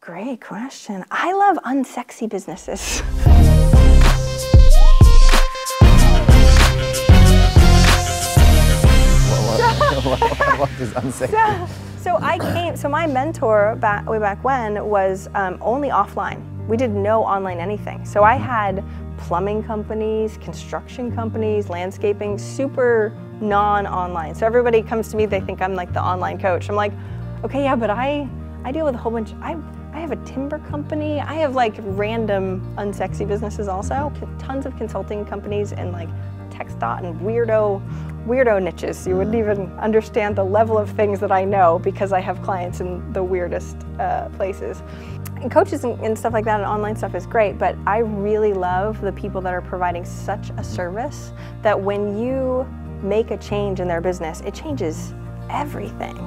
Great question. I love unsexy businesses. What is unsexy? So my mentor way back when was only offline. We did no online anything. So I had plumbing companies, construction companies, landscaping, super non-online. So everybody comes to me, they think I'm like the online coach. I'm like, okay, yeah, but I deal with a whole bunch. I have a timber company. I have like random unsexy businesses also. Tons of consulting companies and like tech thought and weirdo niches. You wouldn't even understand the level of things that I know because I have clients in the weirdest places. And coaches and stuff like that and online stuff is great, but I really love the people that are providing such a service that when you make a change in their business, it changes everything.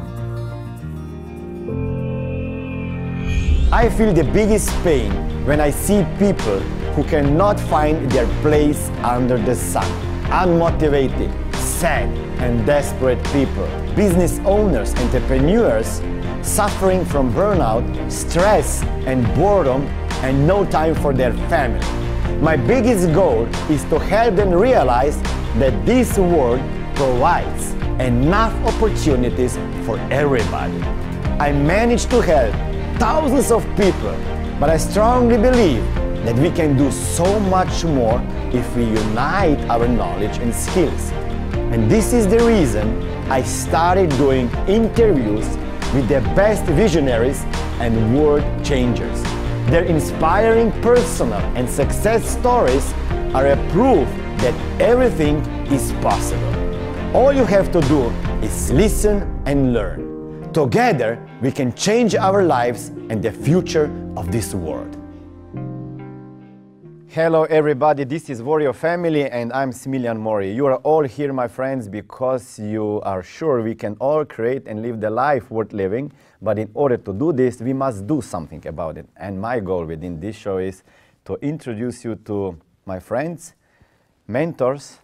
I feel the biggest pain when I see people who cannot find their place under the sun. Unmotivated, sad, and desperate people. Business owners, entrepreneurs, suffering from burnout, stress, and boredom, and no time for their family. My biggest goal is to help them realize that this world provides enough opportunities for everybody. I managed to help thousands of people, but I strongly believe that we can do so much more if we unite our knowledge and skills. And this is the reason I started doing interviews with the best visionaries and world changers. Their inspiring personal and success stories are a proof that everything is possible. All you have to do is listen and learn. Together, we can change our lives and the future of this world. Hello everybody, this is Warrior Family and I'm Smillion Mori. You are all here, my friends, because you are sure we can all create and live the life worth living. But in order to do this, we must do something about it. And my goal within this show is to introduce you to my friends, mentors,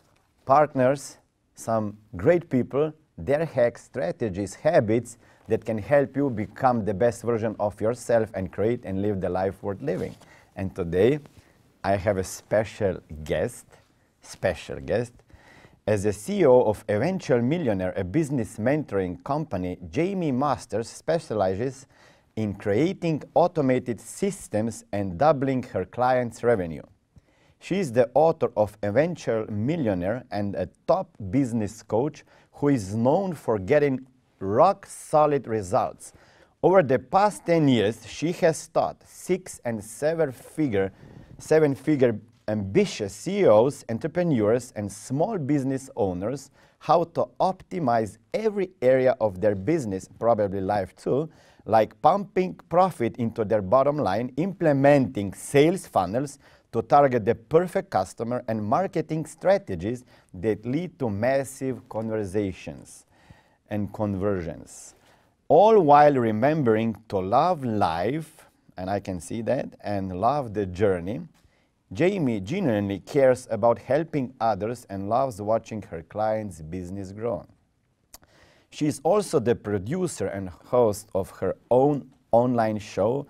partners, some great people, their hacks, strategies, habits that can help you become the best version of yourself and create and live the life worth living. And today, I have a special guest. As the CEO of Eventual Millionaire, a business mentoring company, Jaime Masters specializes in creating automated systems and doubling her clients' revenue. She is the author of Eventual Millionaire and a top business coach who is known for getting rock-solid results. Over the past 10 years, she has taught 6- and 7-figure ambitious CEOs, entrepreneurs, and small business owners how to optimize every area of their business, probably life too, like pumping profit into their bottom line, implementing sales funnels to target the perfect customer, and marketing strategies that lead to massive conversations and conversions, all while remembering to love life, and I can see that, and love the journey. Jaime genuinely cares about helping others and loves watching her clients' business grow. She is also the producer and host of her own online show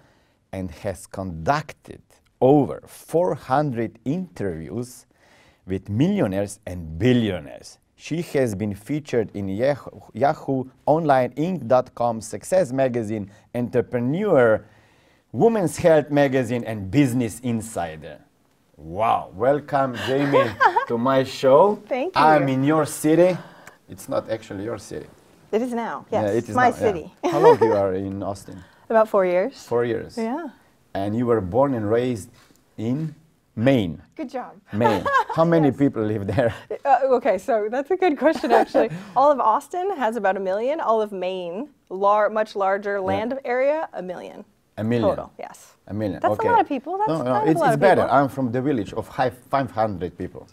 and has conducted over 400 interviews with millionaires and billionaires. She has been featured in Yahoo, Online, Inc.com, Success Magazine, Entrepreneur, Women's Health Magazine, and Business Insider. Wow, welcome Jaime to my show. Thank you. I'm in your city. It's not actually your city. It is now, yes. Yeah, it is my now, city. Yeah. How long you are in Austin? About 4 years. 4 years. Yeah. And you were born and raised in Maine. Good job. Maine. How many people live there? Okay, so that's a good question, actually. All of Austin has about 1 million. All of Maine, much larger land area, 1 million. 1 million? Total, yes. 1 million, That's okay. a lot of people. That's no, it's better. People. I'm from the village of 500 people.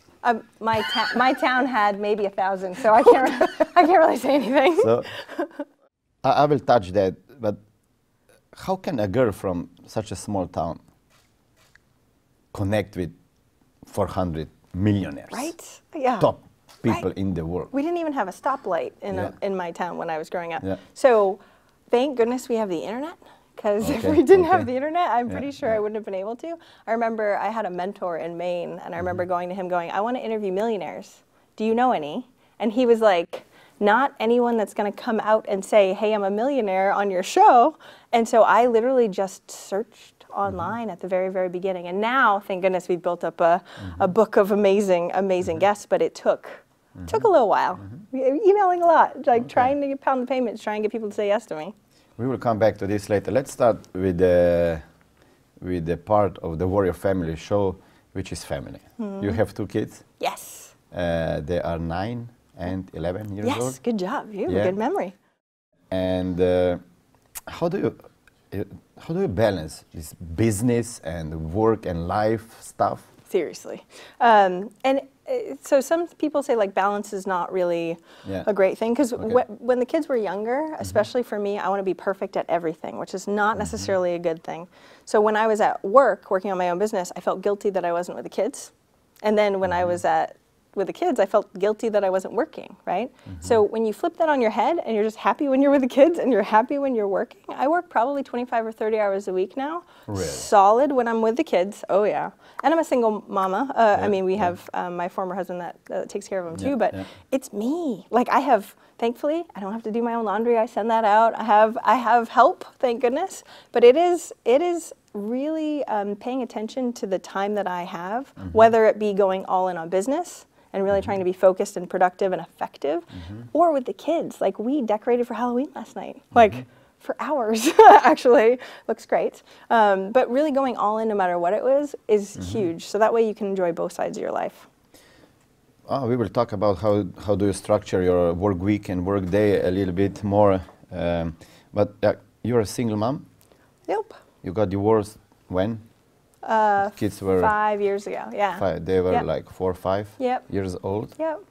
My town had maybe 1,000, so I can't really say anything. So I will touch that, but how can a girl from such a small town connect with 400 millionaires? Right? Yeah. Top people right. in the world. We didn't even have a stoplight in my town when I was growing up. Yeah. So thank goodness we have the internet, because if we didn't have the internet, I'm pretty sure I wouldn't have been able to. I remember I had a mentor in Maine, and I remember going to him going, I want to interview millionaires. Do you know any? And he was like, not anyone that's going to come out and say, hey, I'm a millionaire on your show. And so I literally just searched online at the very, very beginning. And now, thank goodness, we've built up a book of amazing guests, but it took a little while. Emailing a lot, like trying to get pound the payments, trying to get people to say yes to me. We will come back to this later. Let's start with the part of the Warrior Family show, which is family. You have 2 kids? Yes. They are 9 and 11 years old? Yes, good job. You have a good memory. And how do you balance this business and work and life stuff? Seriously. So some people say like balance is not really a great thing, because when the kids were younger, especially for me, I want to be perfect at everything, which is not necessarily a good thing. So when I was at work, working on my own business, I felt guilty that I wasn't with the kids. And then when I was with the kids, I felt guilty that I wasn't working, right? So when you flip that on your head and you're just happy when you're with the kids and you're happy when you're working, I work probably 25 or 30 hours a week now. Really? Solid when I'm with the kids, oh yeah. And I'm a single mama. I mean, we have my former husband that takes care of them too, but it's me. Like thankfully, I don't have to do my own laundry. I send that out. I have help, thank goodness. But it is really paying attention to the time that I have, whether it be going all in on business and really trying to be focused and productive and effective, or with the kids. Like we decorated for Halloween last night, like for hours, actually. Looks great. But really going all in no matter what it was is huge. So that way you can enjoy both sides of your life. We will talk about how do you structure your work week and work day a little bit more. But you're a single mom? Yep. You got divorced when? Kids were 5 years ago, yeah. They were like 4 or 5 years old? Yep.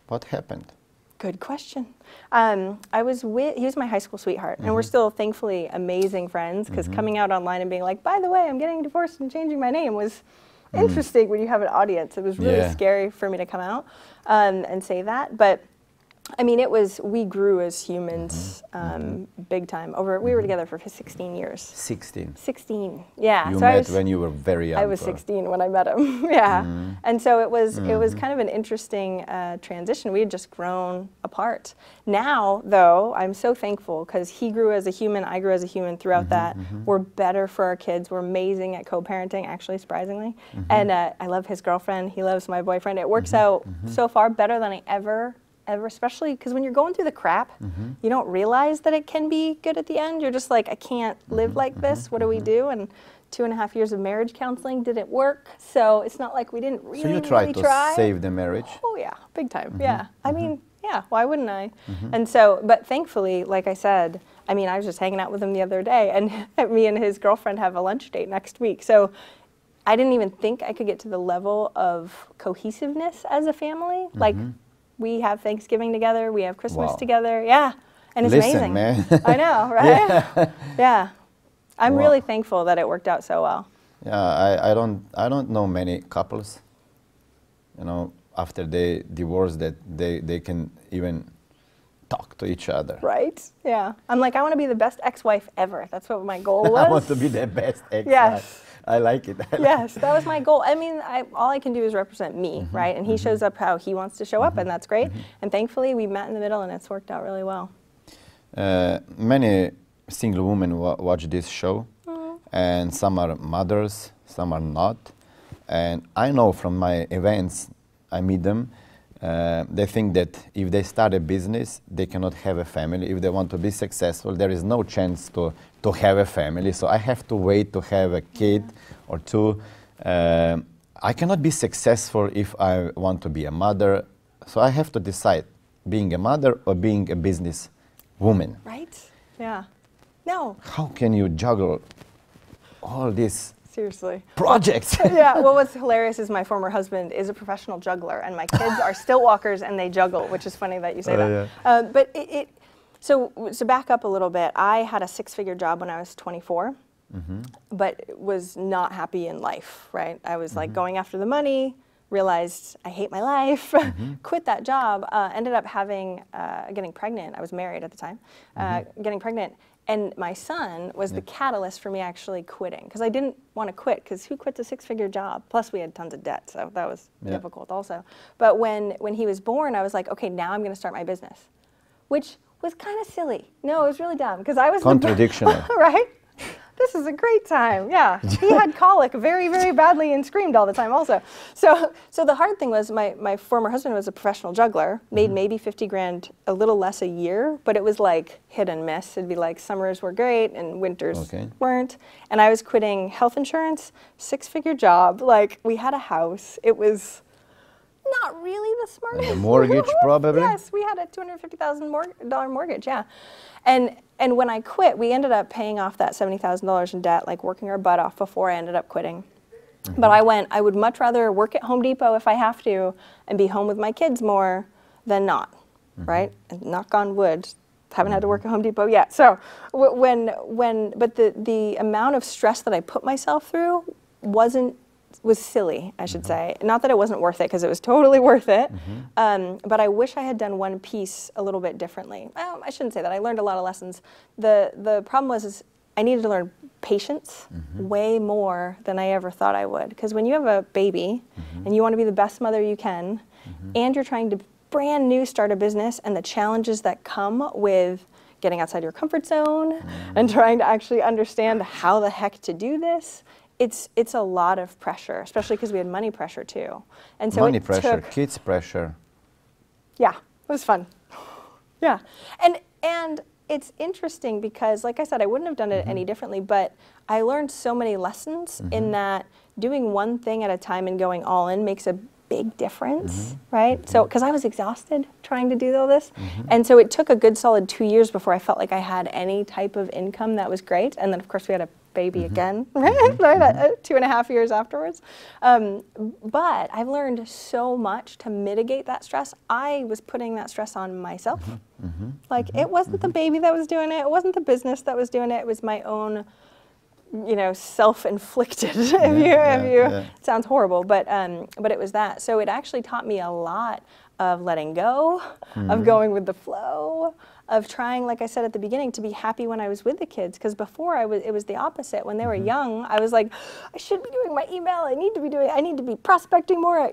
What happened? Good question. He was my high school sweetheart, and we're still thankfully amazing friends, because coming out online and being like, by the way, I'm getting divorced and changing my name was interesting when you have an audience. It was really scary for me to come out and say that, but I mean, we grew as humans big time. We were together for 16 years. 16? 16, yeah. You met when you were very young. I was 16 when I met him, yeah. And so it was kind of an interesting transition. We had just grown apart. Now, though, I'm so thankful, because he grew as a human, I grew as a human throughout that. We're better for our kids. We're amazing at co-parenting, actually, surprisingly. And I love his girlfriend. He loves my boyfriend. It works out so far better than I ever, especially because when you're going through the crap, you don't realize that it can be good at the end. You're just like, I can't live like this. What do we do? And 2.5 years of marriage counseling didn't work. So it's not like we didn't really, So you tried to save the marriage? Oh yeah, big time, yeah. I mean, yeah, why wouldn't I? And so, but thankfully, like I said, I mean, I was just hanging out with him the other day, and me and his girlfriend have a lunch date next week. So I didn't even think I could get to the level of cohesiveness as a family. Like, we have Thanksgiving together, we have Christmas together, and it's amazing. Man. I know, right? Yeah. I'm really thankful that it worked out so well. Yeah, I don't know many couples, you know, after they divorce, that they can even talk to each other. Right? Yeah. I'm like, I want to be the best ex-wife ever. That's what my goal was. I want to be the best ex-wife. Yes. I like it. Yes, that was my goal. I mean, all I can do is represent me, right? And he shows up how he wants to show up, and that's great. And thankfully, we met in the middle, and it's worked out really well. Many single women watch this show, and some are mothers, some are not. And I know from my events, I meet them, they think that if they start a business, they cannot have a family. If they want to be successful, there is no chance to have a family. So I have to wait to have a kid or two. I cannot be successful if I want to be a mother. So I have to decide, being a mother or being a business woman. Right? Yeah. No. How can you juggle all this? Seriously. Projects. Yeah, well, what's hilarious is my former husband is a professional juggler, and my kids are stilt walkers, and they juggle, which is funny that you say that. Yeah. But so back up a little bit, I had a 6-figure job when I was 24, but was not happy in life, right? I was like going after the money, realized I hate my life, quit that job, ended up getting pregnant. I was married at the time, getting pregnant. And my son was the catalyst for me actually quitting, because I didn't want to quit, because who quits a six-figure job? Plus we had tons of debt, so that was difficult also. But when he was born, I was like, okay, now I'm going to start my business, which was kind of silly. No, it was really dumb, because I was contradictional, right? This is a great time. Yeah, he had colic very, very badly and screamed all the time also. So the hard thing was my former husband was a professional juggler, made maybe 50 grand, a little less a year, but it was like hit and miss. It'd be like summers were great and winters weren't. And I was quitting health insurance, six-figure job. Like, we had a house. It was not really the smartest. And the mortgage probably? Yes, we had a $250,000 mortgage, yeah. And when I quit, we ended up paying off that $70,000 in debt, like working our butt off before I ended up quitting. But I would much rather work at Home Depot if I have to and be home with my kids more than not, right? And knock on wood, haven't had to work at Home Depot yet. So but the amount of stress that I put myself through was silly, I should say. Not that it wasn't worth it, because it was totally worth it. But I wish I had done one piece a little bit differently. Well, I shouldn't say that. I learned a lot of lessons. The problem was I needed to learn patience way more than I ever thought I would. Because when you have a baby and you want to be the best mother you can, and you're trying to brand new start a business, and the challenges that come with getting outside your comfort zone and trying to actually understand how the heck to do this, it's a lot of pressure, especially because we had money pressure too. And so money pressure, kids pressure. Yeah, it was fun. Yeah, and it's interesting because, like I said, I wouldn't have done it any differently, but I learned so many lessons in that doing one thing at a time and going all in makes a big difference, right? So, because I was exhausted trying to do all this. And so it took a good solid 2 years before I felt like I had any type of income that was great. And then, of course, we had a baby again, right? 2.5 years afterwards. But I've learned so much to mitigate that stress. I was putting that stress on myself. Like, it wasn't the baby that was doing it. It wasn't the business that was doing it. It was my own, self-inflicted, it sounds horrible, but it was that. So it actually taught me a lot of letting go, of going with the flow, of trying, like I said at the beginning, to be happy when I was with the kids. Because before it was the opposite. When they were young, I was like, I should be doing my email. I need to be prospecting more,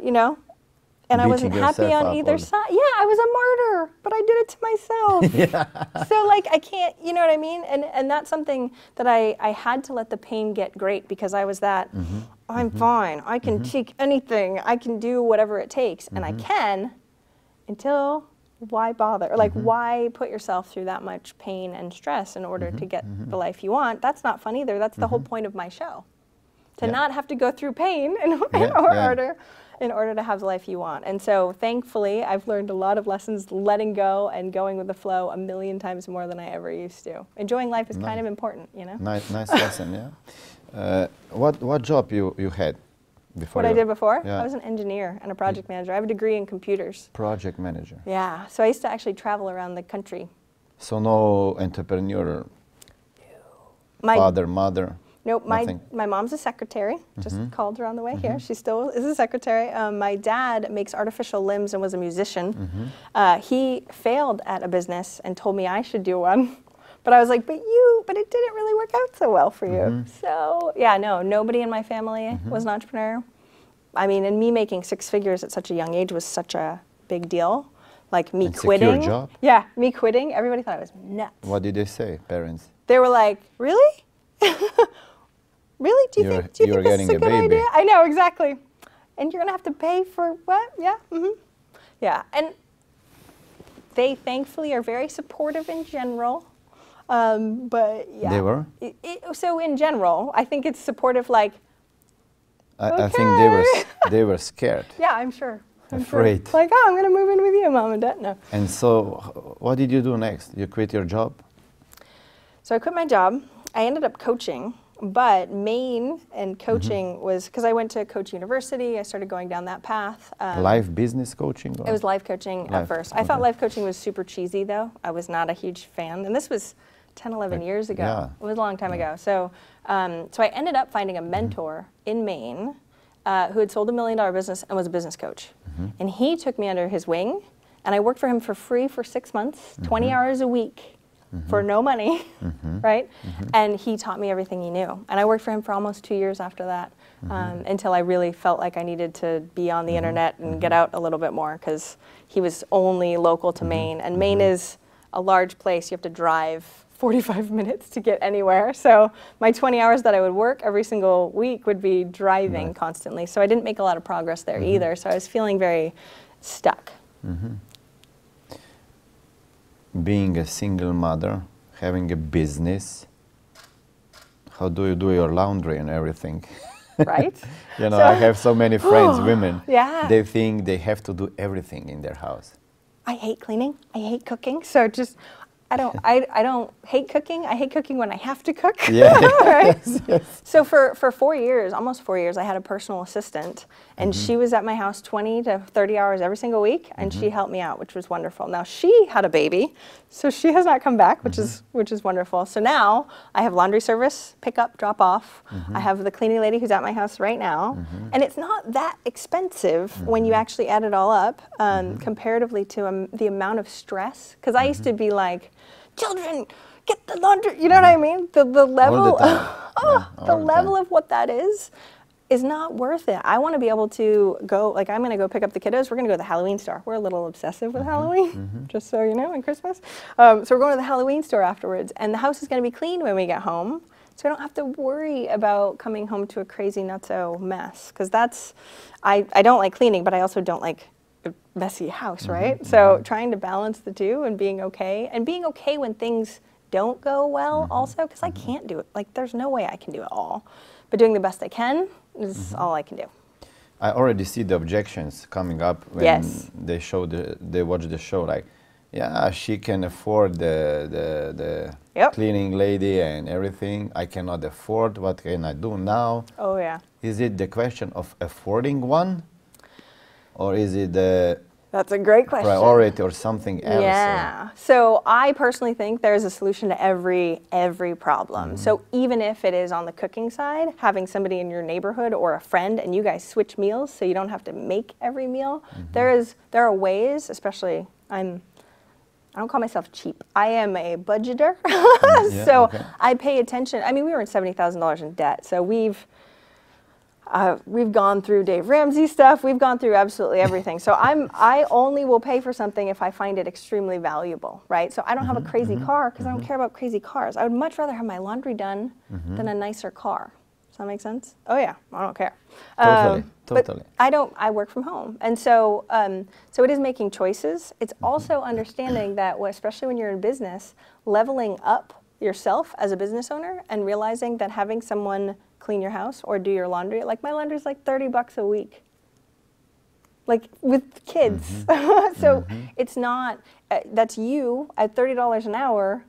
And I wasn't happy on either side. Yeah, I was a martyr, but I did it to myself. So like, I can't, you know what I mean? And that's something that I had to let the pain get great, because I was that, I'm fine. I can take anything. I can do whatever it takes. And I can, until why bother? Or like, why put yourself through that much pain and stress in order to get the life you want? That's not fun either. That's the whole point of my show. To not have to go through pain in order to have the life you want. And so thankfully, I've learned a lot of lessons letting go and going with the flow 1,000,000 times more than I ever used to. Enjoying life is kind of important, Nice lesson, yeah. What job you had before? What I did before? I was an engineer and a project manager. I have a degree in computers. Project manager. Yeah, so I used to actually travel around the country. So no entrepreneur? Father, mother? Nope, my mom's a secretary, just called her on the way here. She still is a secretary. My dad makes artificial limbs and was a musician. He failed at a business and told me I should do one. But I was like, but it didn't really work out so well for you. So yeah, no, nobody in my family was an entrepreneur. I mean, and me making 6 figures at such a young age was such a big deal. Like me quitting. Secure job? Yeah, me quitting. Everybody thought I was nuts. What did they say, parents? They were like, really? Really? Do you think this is a good idea? I know, exactly. And you're going to have to pay for what? Yeah. Yeah. And they thankfully are very supportive in general. But yeah. They were? So in general, I think it's supportive, like, I think they were scared. Yeah, I'm sure. Afraid. Sure. Like, I'm going to move in with you, Mom and Dad. No. And so what did you do next? You quit your job? So I quit my job. I ended up coaching. But main and coaching was, because I went to Coach University, I started going down that path. Life business coaching? It was life coaching at first. I thought life coaching was super cheesy though. I was not a huge fan. And this was 10, 11 years ago. Yeah. It was a long time ago. So I ended up finding a mentor in Maine who had sold $1 million business and was a business coach. And he took me under his wing, and I worked for him for free for 6 months, 20 hours a week. for no money, right? And he taught me everything he knew. And I worked for him for almost 2 years after that, until I really felt like I needed to be on the internet and get out a little bit more, because he was only local to Maine. And Maine is a large place. You have to drive 45 minutes to get anywhere. So my 20 hours that I would work every single week would be driving constantly. So I didn't make a lot of progress there either. So I was feeling very stuck. Being a single mother, having a business, how do you do your laundry and everything? Right? You know, I have so many friends, women, Yeah. they think they have to do everything in their house. I hate cleaning. I hate cooking. So just, I don't hate cooking. I hate cooking when I have to cook. Yeah. Right? Yes. So for 4 years, almost 4 years, I had a personal assistant, and she was at my house 20 to 30 hours every single week, and she helped me out, which was wonderful. Now she had a baby, so she has not come back, which is wonderful. So now I have laundry service, pick up, drop off. I have the cleaning lady who's at my house right now, and it's not that expensive when you actually add it all up, comparatively to the amount of stress. Because I used to be like, children, get the laundry, you know what I mean? The level, the level of what that is not worth it. I want to be able to go, like I'm going to go pick up the kiddos. We're going to go to the Halloween store. We're a little obsessive with Halloween, just so you know, and Christmas. So we're going to the Halloween store afterwards, and the house is going to be clean when we get home. So I don't have to worry about coming home to a crazy nutso mess, because that's, I don't like cleaning, but I also don't like a messy house, right? So trying to balance the two and being okay when things don't go well also, because I can't do it. Like there's no way I can do it all, but doing the best I can is all I can do. I already see the objections coming up when they watch the show, like, yeah, she can afford the cleaning lady and everything. I cannot afford. What can I do now? Oh yeah. Is it the question of affording one? Or is it the That's a great question. priority or something else? Yeah. So I personally think there's a solution to every problem. So even if it is on the cooking side, having somebody in your neighborhood or a friend and you guys switch meals so you don't have to make every meal, there are ways, especially I don't call myself cheap. I am a budgeter. I pay attention. I mean, we were in $70,000 in debt. So we've gone through Dave Ramsey stuff. We've gone through absolutely everything. So I only will pay for something if I find it extremely valuable, right? So I don't have a crazy car because I don't care about crazy cars. I would much rather have my laundry done than a nicer car. Does that make sense? Oh yeah, I don't care. Totally. But I work from home. And so, so it is making choices. It's also understanding that, especially when you're in business, leveling up yourself as a business owner and realizing that having someone clean your house or do your laundry. Like my laundry's like $30 a week. Like with kids. So it's not, that's you at $30 an hour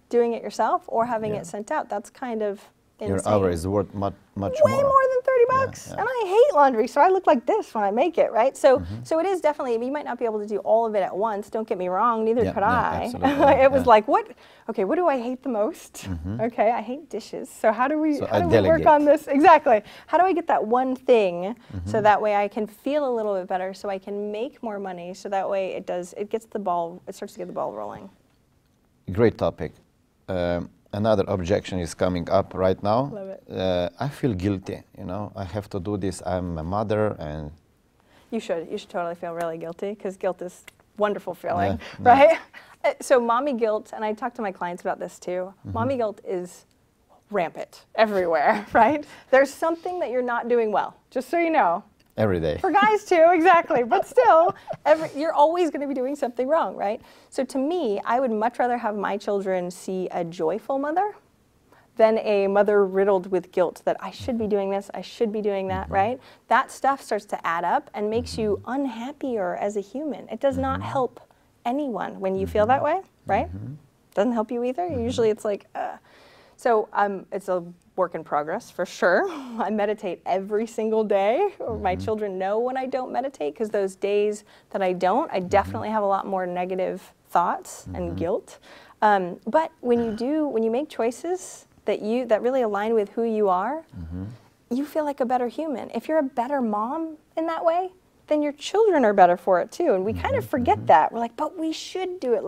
doing it yourself or having it sent out. That's kind of insane. Your hour is worth much way more. more than $30. And I hate laundry, so I look like this when I make it, right? So so it is definitely, you might not be able to do all of it at once. Don't get me wrong, neither could I. It was like, what do I hate the most? Okay, I hate dishes. So how do we work on this? Exactly. How do I get that one thing so that way I can feel a little bit better, so I can make more money, so that way it starts to get the ball rolling. Great topic. Another objection is coming up right now. Love it. I feel guilty, you know, I have to do this. I'm a mother and... You should totally feel really guilty, because guilt is a wonderful feeling, right? So mommy guilt, and I talk to my clients about this too, mommy guilt is rampant everywhere, right? There's something that you're not doing well, just so you know. Every day. For guys too, exactly. But still, you're always going to be doing something wrong, right? So to me, I would much rather have my children see a joyful mother than a mother riddled with guilt that I should be doing this, I should be doing that, right? That stuff starts to add up and makes you unhappier as a human. It does not help anyone when you feel that way, right? Doesn't help you either. Usually it's like, So it's a work in progress for sure. I meditate every single day. My children know when I don't meditate, because those days that I don't, I definitely have a lot more negative thoughts and guilt. But when you make choices that really align with who you are, you feel like a better human. If you're a better mom in that way, then your children are better for it too. And we kind of forget that. We're like, but we should do it.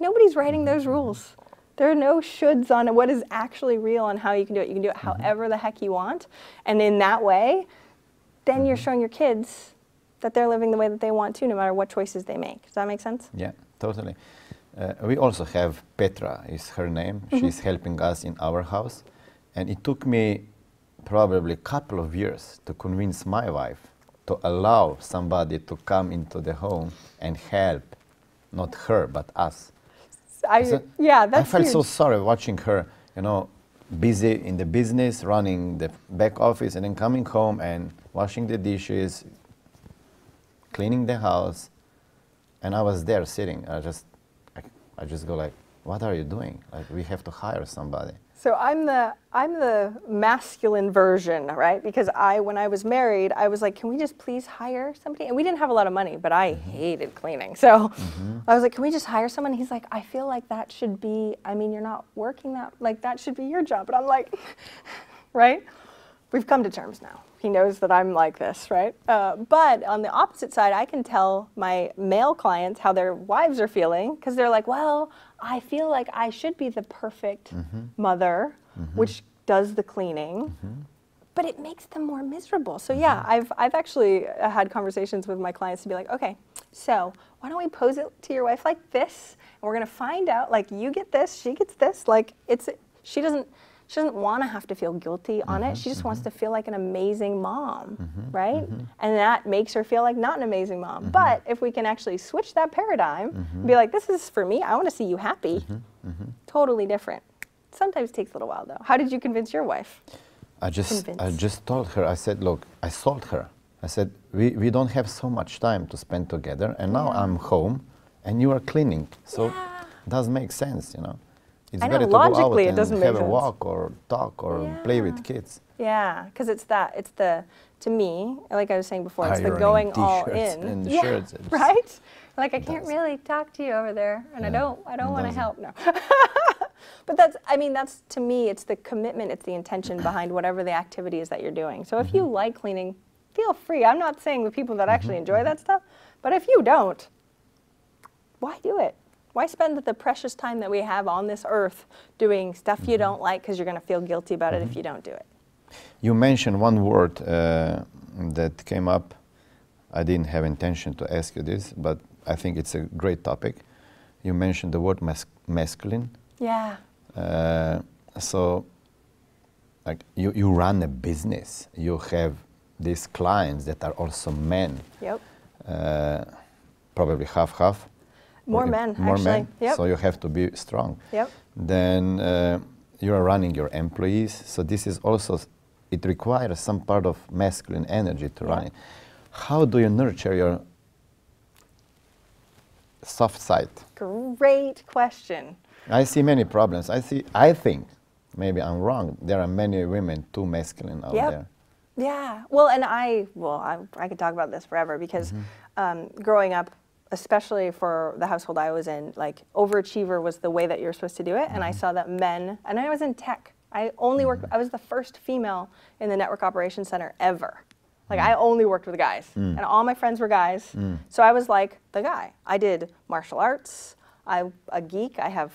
Nobody's writing those rules. There are no shoulds on what is actually real on how you can do it. You can do it however the heck you want. And in that way, then you're showing your kids that they're living the way that they want to, no matter what choices they make. Does that make sense? Yeah, totally. We also have Petra, is her name. She's helping us in our house. And it took me probably a couple of years to convince my wife to allow somebody to come into the home and help, not her, but us. Yeah, that's I felt huge. so sorry watching her, busy in the business, running the back office, and then coming home and washing the dishes, cleaning the house, and I was there sitting. I just go like, what are you doing? Like, we have to hire somebody. So I'm the masculine version, right? Because when I was married, I was like, can we just please hire somebody? And we didn't have a lot of money, but I hated cleaning. So I was like, can we just hire someone? He's like, I feel like that should be, you're not working that should be your job. And I'm like, right? We've come to terms now. He knows that I'm like this, right? But on the opposite side, I can tell my male clients how their wives are feeling, because they're like, well, I feel like I should be the perfect mother, which does the cleaning, but it makes them more miserable. So yeah, I've actually had conversations with my clients to be like, okay, so why don't we pose it to your wife like this, and we're gonna find out, like, you get this, she gets this, like, she doesn't want to have to feel guilty on it. She just wants to feel like an amazing mom, right? And that makes her feel like not an amazing mom. But if we can actually switch that paradigm, and be like, this is for me, I want to see you happy. Totally different. Sometimes takes a little while though. How did you convince your wife? I just told her, I said, look, I sold her. I said, we don't have so much time to spend together, and now I'm home and you are cleaning. So it does make sense, It's I know, better logically to it go out doesn't and make have a sense. walk or talk or play with kids. Yeah, because to me, like I was saying before, it's the going all in. And the shirts. Right? Like, I can't really talk to you over there, and I don't want to help, no. But that's to me, it's the commitment, it's the intention behind whatever the activity is that you're doing. So if you like cleaning, feel free. I'm not saying the people that actually enjoy that stuff, but if you don't, why do it? Why spend the precious time that we have on this earth doing stuff you don't like because you're going to feel guilty about it if you don't do it? You mentioned one word that came up. I didn't have intention to ask you this, but I think it's a great topic. You mentioned the word masculine. Yeah. So, like, you run a business. You have these clients that are also men. Yep. Probably half. More men, More actually. men, Yep. so you have to be strong. Yep. Then you are running your employees, so this is also, it requires some part of masculine energy to run it. How do you nurture your soft side? Great question. I see many problems. I think, maybe I'm wrong, there are many women too masculine out there. Yeah. Well, and I could talk about this forever because growing up, especially for the household I was in, like, overachiever was the way that you're supposed to do it. And I saw that men, and I was in tech. I only worked, I was the first female in the network operations center ever. Like, I only worked with guys, and all my friends were guys. So I was like the guy. I did martial arts. I'm a geek. I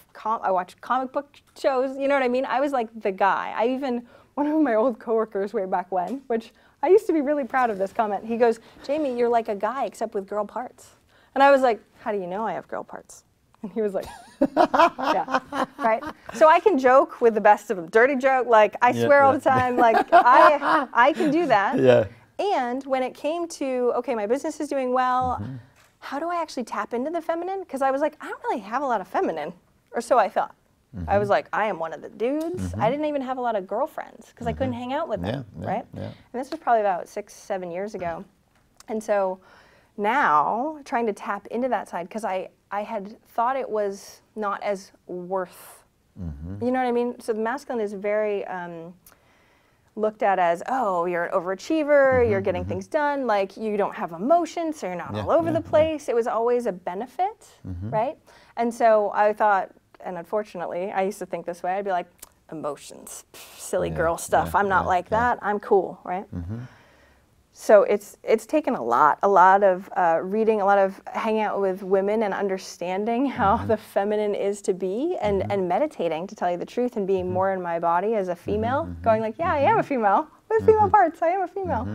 watch comic book shows. You know what I mean? I was like the guy. One of my old coworkers way back when, which I used to be really proud of this comment. He goes, Jamie, you're like a guy except with girl parts. And I was like, how do you know I have girl parts? And he was like, yeah, right? So I can joke with the best of them. Dirty joke, like, I swear all the time, like, I can do that. Yeah. And when it came to, okay, my business is doing well, how do I actually tap into the feminine? Because I was like, I don't really have a lot of feminine, or so I thought. I was like, I am one of the dudes. I didn't even have a lot of girlfriends because I couldn't hang out with them, right? Yeah. And this was probably about 6-7 years ago. And so now, trying to tap into that side, because I had thought it was not as worth, you know what I mean? So the masculine is very looked at as, oh, you're an overachiever, you're getting things done, like, you don't have emotions, so you're not all over the place. It was always a benefit, right? And so I thought, and unfortunately, I used to think this way, I'd be like, emotions, silly girl stuff, I'm not like that, I'm cool, right? So it's taken a lot of reading, a lot of hanging out with women and understanding how the feminine is to be, and meditating, to tell you the truth, and being more in my body as a female, going like, yeah, I am a female with female parts. I am a female.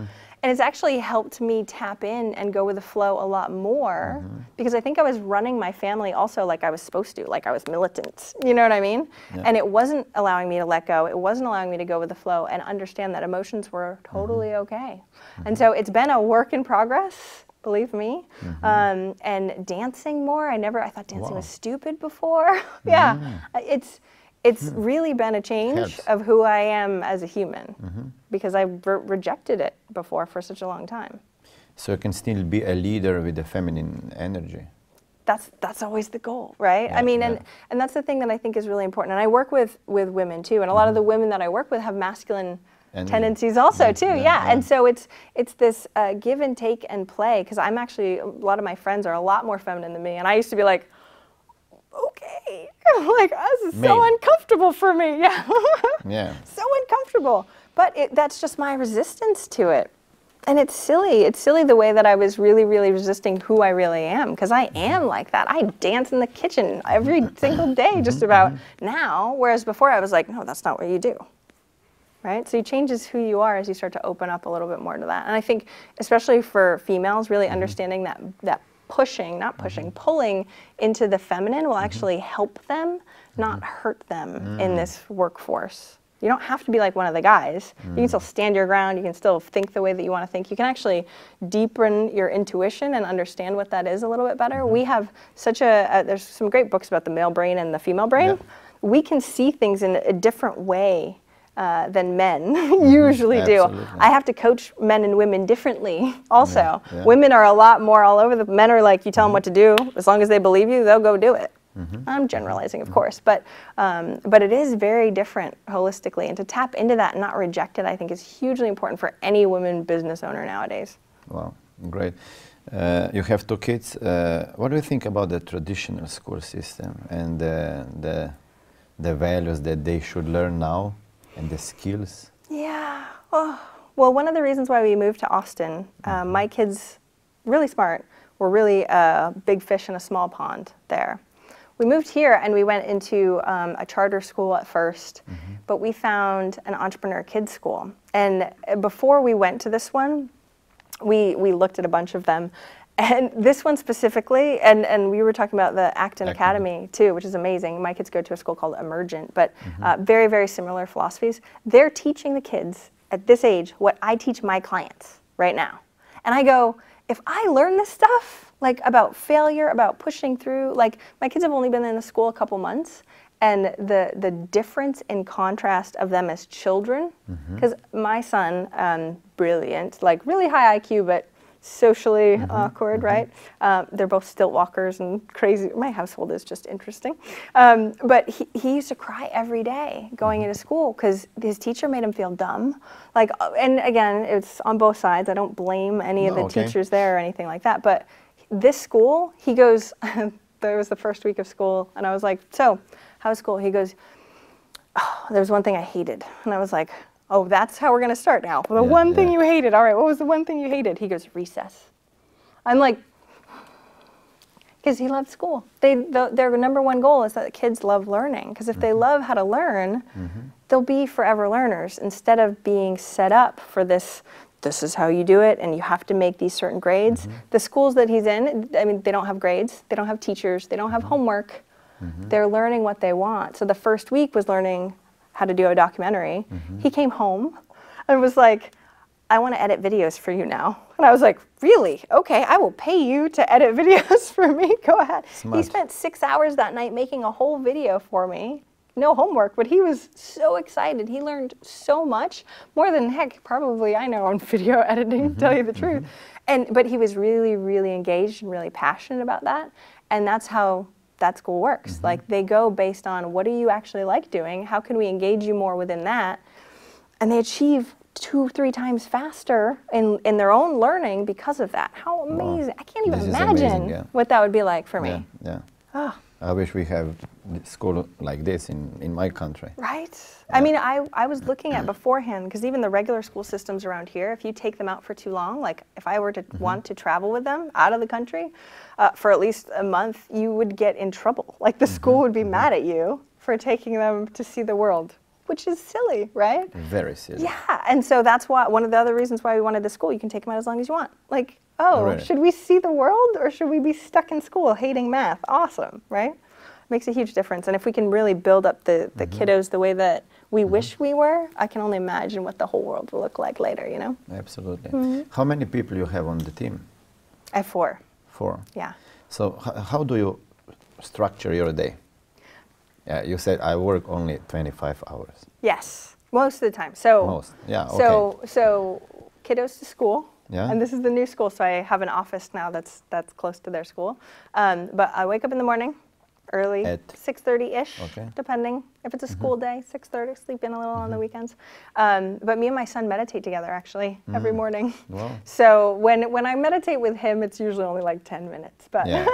And it's actually helped me tap in and go with the flow a lot more, because I think I was running my family also like I was supposed to, like I was militant, you know what I mean? Yeah. And it wasn't allowing me to let go. It wasn't allowing me to go with the flow and understand that emotions were totally okay. And so it's been a work in progress, believe me. And dancing more, I thought dancing was stupid before. It's really been a change of who I am as a human, because I rejected it before for such a long time. So you can still be a leader with the feminine energy. That's always the goal, right? Yeah, I mean, and that's the thing that I think is really important. And I work with women too, and a lot of the women that I work with have masculine tendencies also too, And so it's this give and take and play, because I'm actually, a lot of my friends are a lot more feminine than me, and I used to be like, okay, like, this is so uncomfortable for me, so uncomfortable. But that's just my resistance to it. And it's silly the way that I was really resisting who I really am, because I am like that. I dance in the kitchen every single day just about now, whereas before I was like, no, that's not what you do, right? So it changes who you are as you start to open up a little bit more to that. And I think, especially for females, really understanding that pulling into the feminine will actually help them, not hurt them in this workforce. You don't have to be like one of the guys. You can still stand your ground. You can still think the way that you want to think. You can actually deepen your intuition and understand what that is a little bit better. We have such there's some great books about the male brain and the female brain. We can see things in a different way than men usually do. I have to coach men and women differently also. Women are a lot more all over. The men are like, you tell them what to do. As long as they believe you, they'll go do it. I'm generalizing, of course, but it is very different holistically. And to tap into that and not reject it, I think, is hugely important for any woman business owner nowadays. Wow, great. You have 2 kids. What do you think about the traditional school system and the values that they should learn now? And the skills? Yeah. Oh. Well, one of the reasons why we moved to Austin, my kids, really smart, were really a big fish in a small pond there. We moved here and we went into a charter school at first, but we found an entrepreneur kids school. And before we went to this one, we looked at a bunch of them. And this one specifically, and we were talking about the Acton Academy too, which is amazing. My kids go to a school called Emergent, but very similar philosophies. They're teaching the kids at this age what I teach my clients right now. And I go, if I learn this stuff, like about failure, about pushing through, like my kids have only been in the school a couple months, and the difference in contrast of them as children, because my son, brilliant, like really high IQ, but socially awkward, right? They're both stilt walkers and crazy. My household is just interesting. But he used to cry every day going into school because his teacher made him feel dumb. Like, and again, it's on both sides. I don't blame any of the teachers there or anything like that. But this school, he goes, there was the first week of school, and I was like, so, how's school? He goes, oh, there's one thing I hated. And I was like, oh, that's how we're going to start now. The one thing you hated. All right, what was the one thing you hated? He goes, recess. I'm like, because he loved school. Their #1 goal is that kids love learning. Because if they love how to learn, they'll be forever learners instead of being set up for this is how you do it, and you have to make these certain grades. The schools that he's in, I mean, they don't have grades. They don't have teachers. They don't have homework. They're learning what they want. So the first week was learning how to do a documentary. He came home and was like, I want to edit videos for you now. And I was like, really? Okay, I will pay you to edit videos for me. Go ahead. Smart. He spent 6 hours that night making a whole video for me. No homework, but he was so excited. He learned so much, more than heck, probably I know on video editing, to tell you the truth. But he was really, really engaged and really passionate about that. And that's how that school works. Like, they go based on, what do you actually like doing? How can we engage you more within that? And they achieve 2-3 times faster in their own learning because of that. How amazing. I can't even imagine what that would be like for me. I wish we have school like this in my country. Right. Yeah. I mean, I was looking at beforehand, because even the regular school systems around here, if you take them out for too long, like if I were to want to travel with them out of the country for at least a month, you would get in trouble. Like the school would be mad at you for taking them to see the world, which is silly, right? Very silly. Yeah, and so that's why one of the other reasons why we wanted the school. You can take them out as long as you want. Like, oh, really? Should we see the world or should we be stuck in school hating math? Awesome, right? Makes a huge difference. And if we can really build up the kiddos the way that we wish we were, I can only imagine what the whole world will look like later, you know? Absolutely. How many people you have on the team? I have 4. 4? Yeah. So how do you structure your day? Yeah, you said I work only 25 hours. Yes, most of the time. So most, yeah, okay. So kiddos to school. Yeah. And this is the new school, so I have an office now that's close to their school. But I wake up in the morning, early, at 6:30-ish, okay. depending. If it's a school day, 6:30, sleep in a little on the weekends. But me and my son meditate together, actually, every morning. Wow. So when I meditate with him, it's usually only like 10 minutes. But, yeah,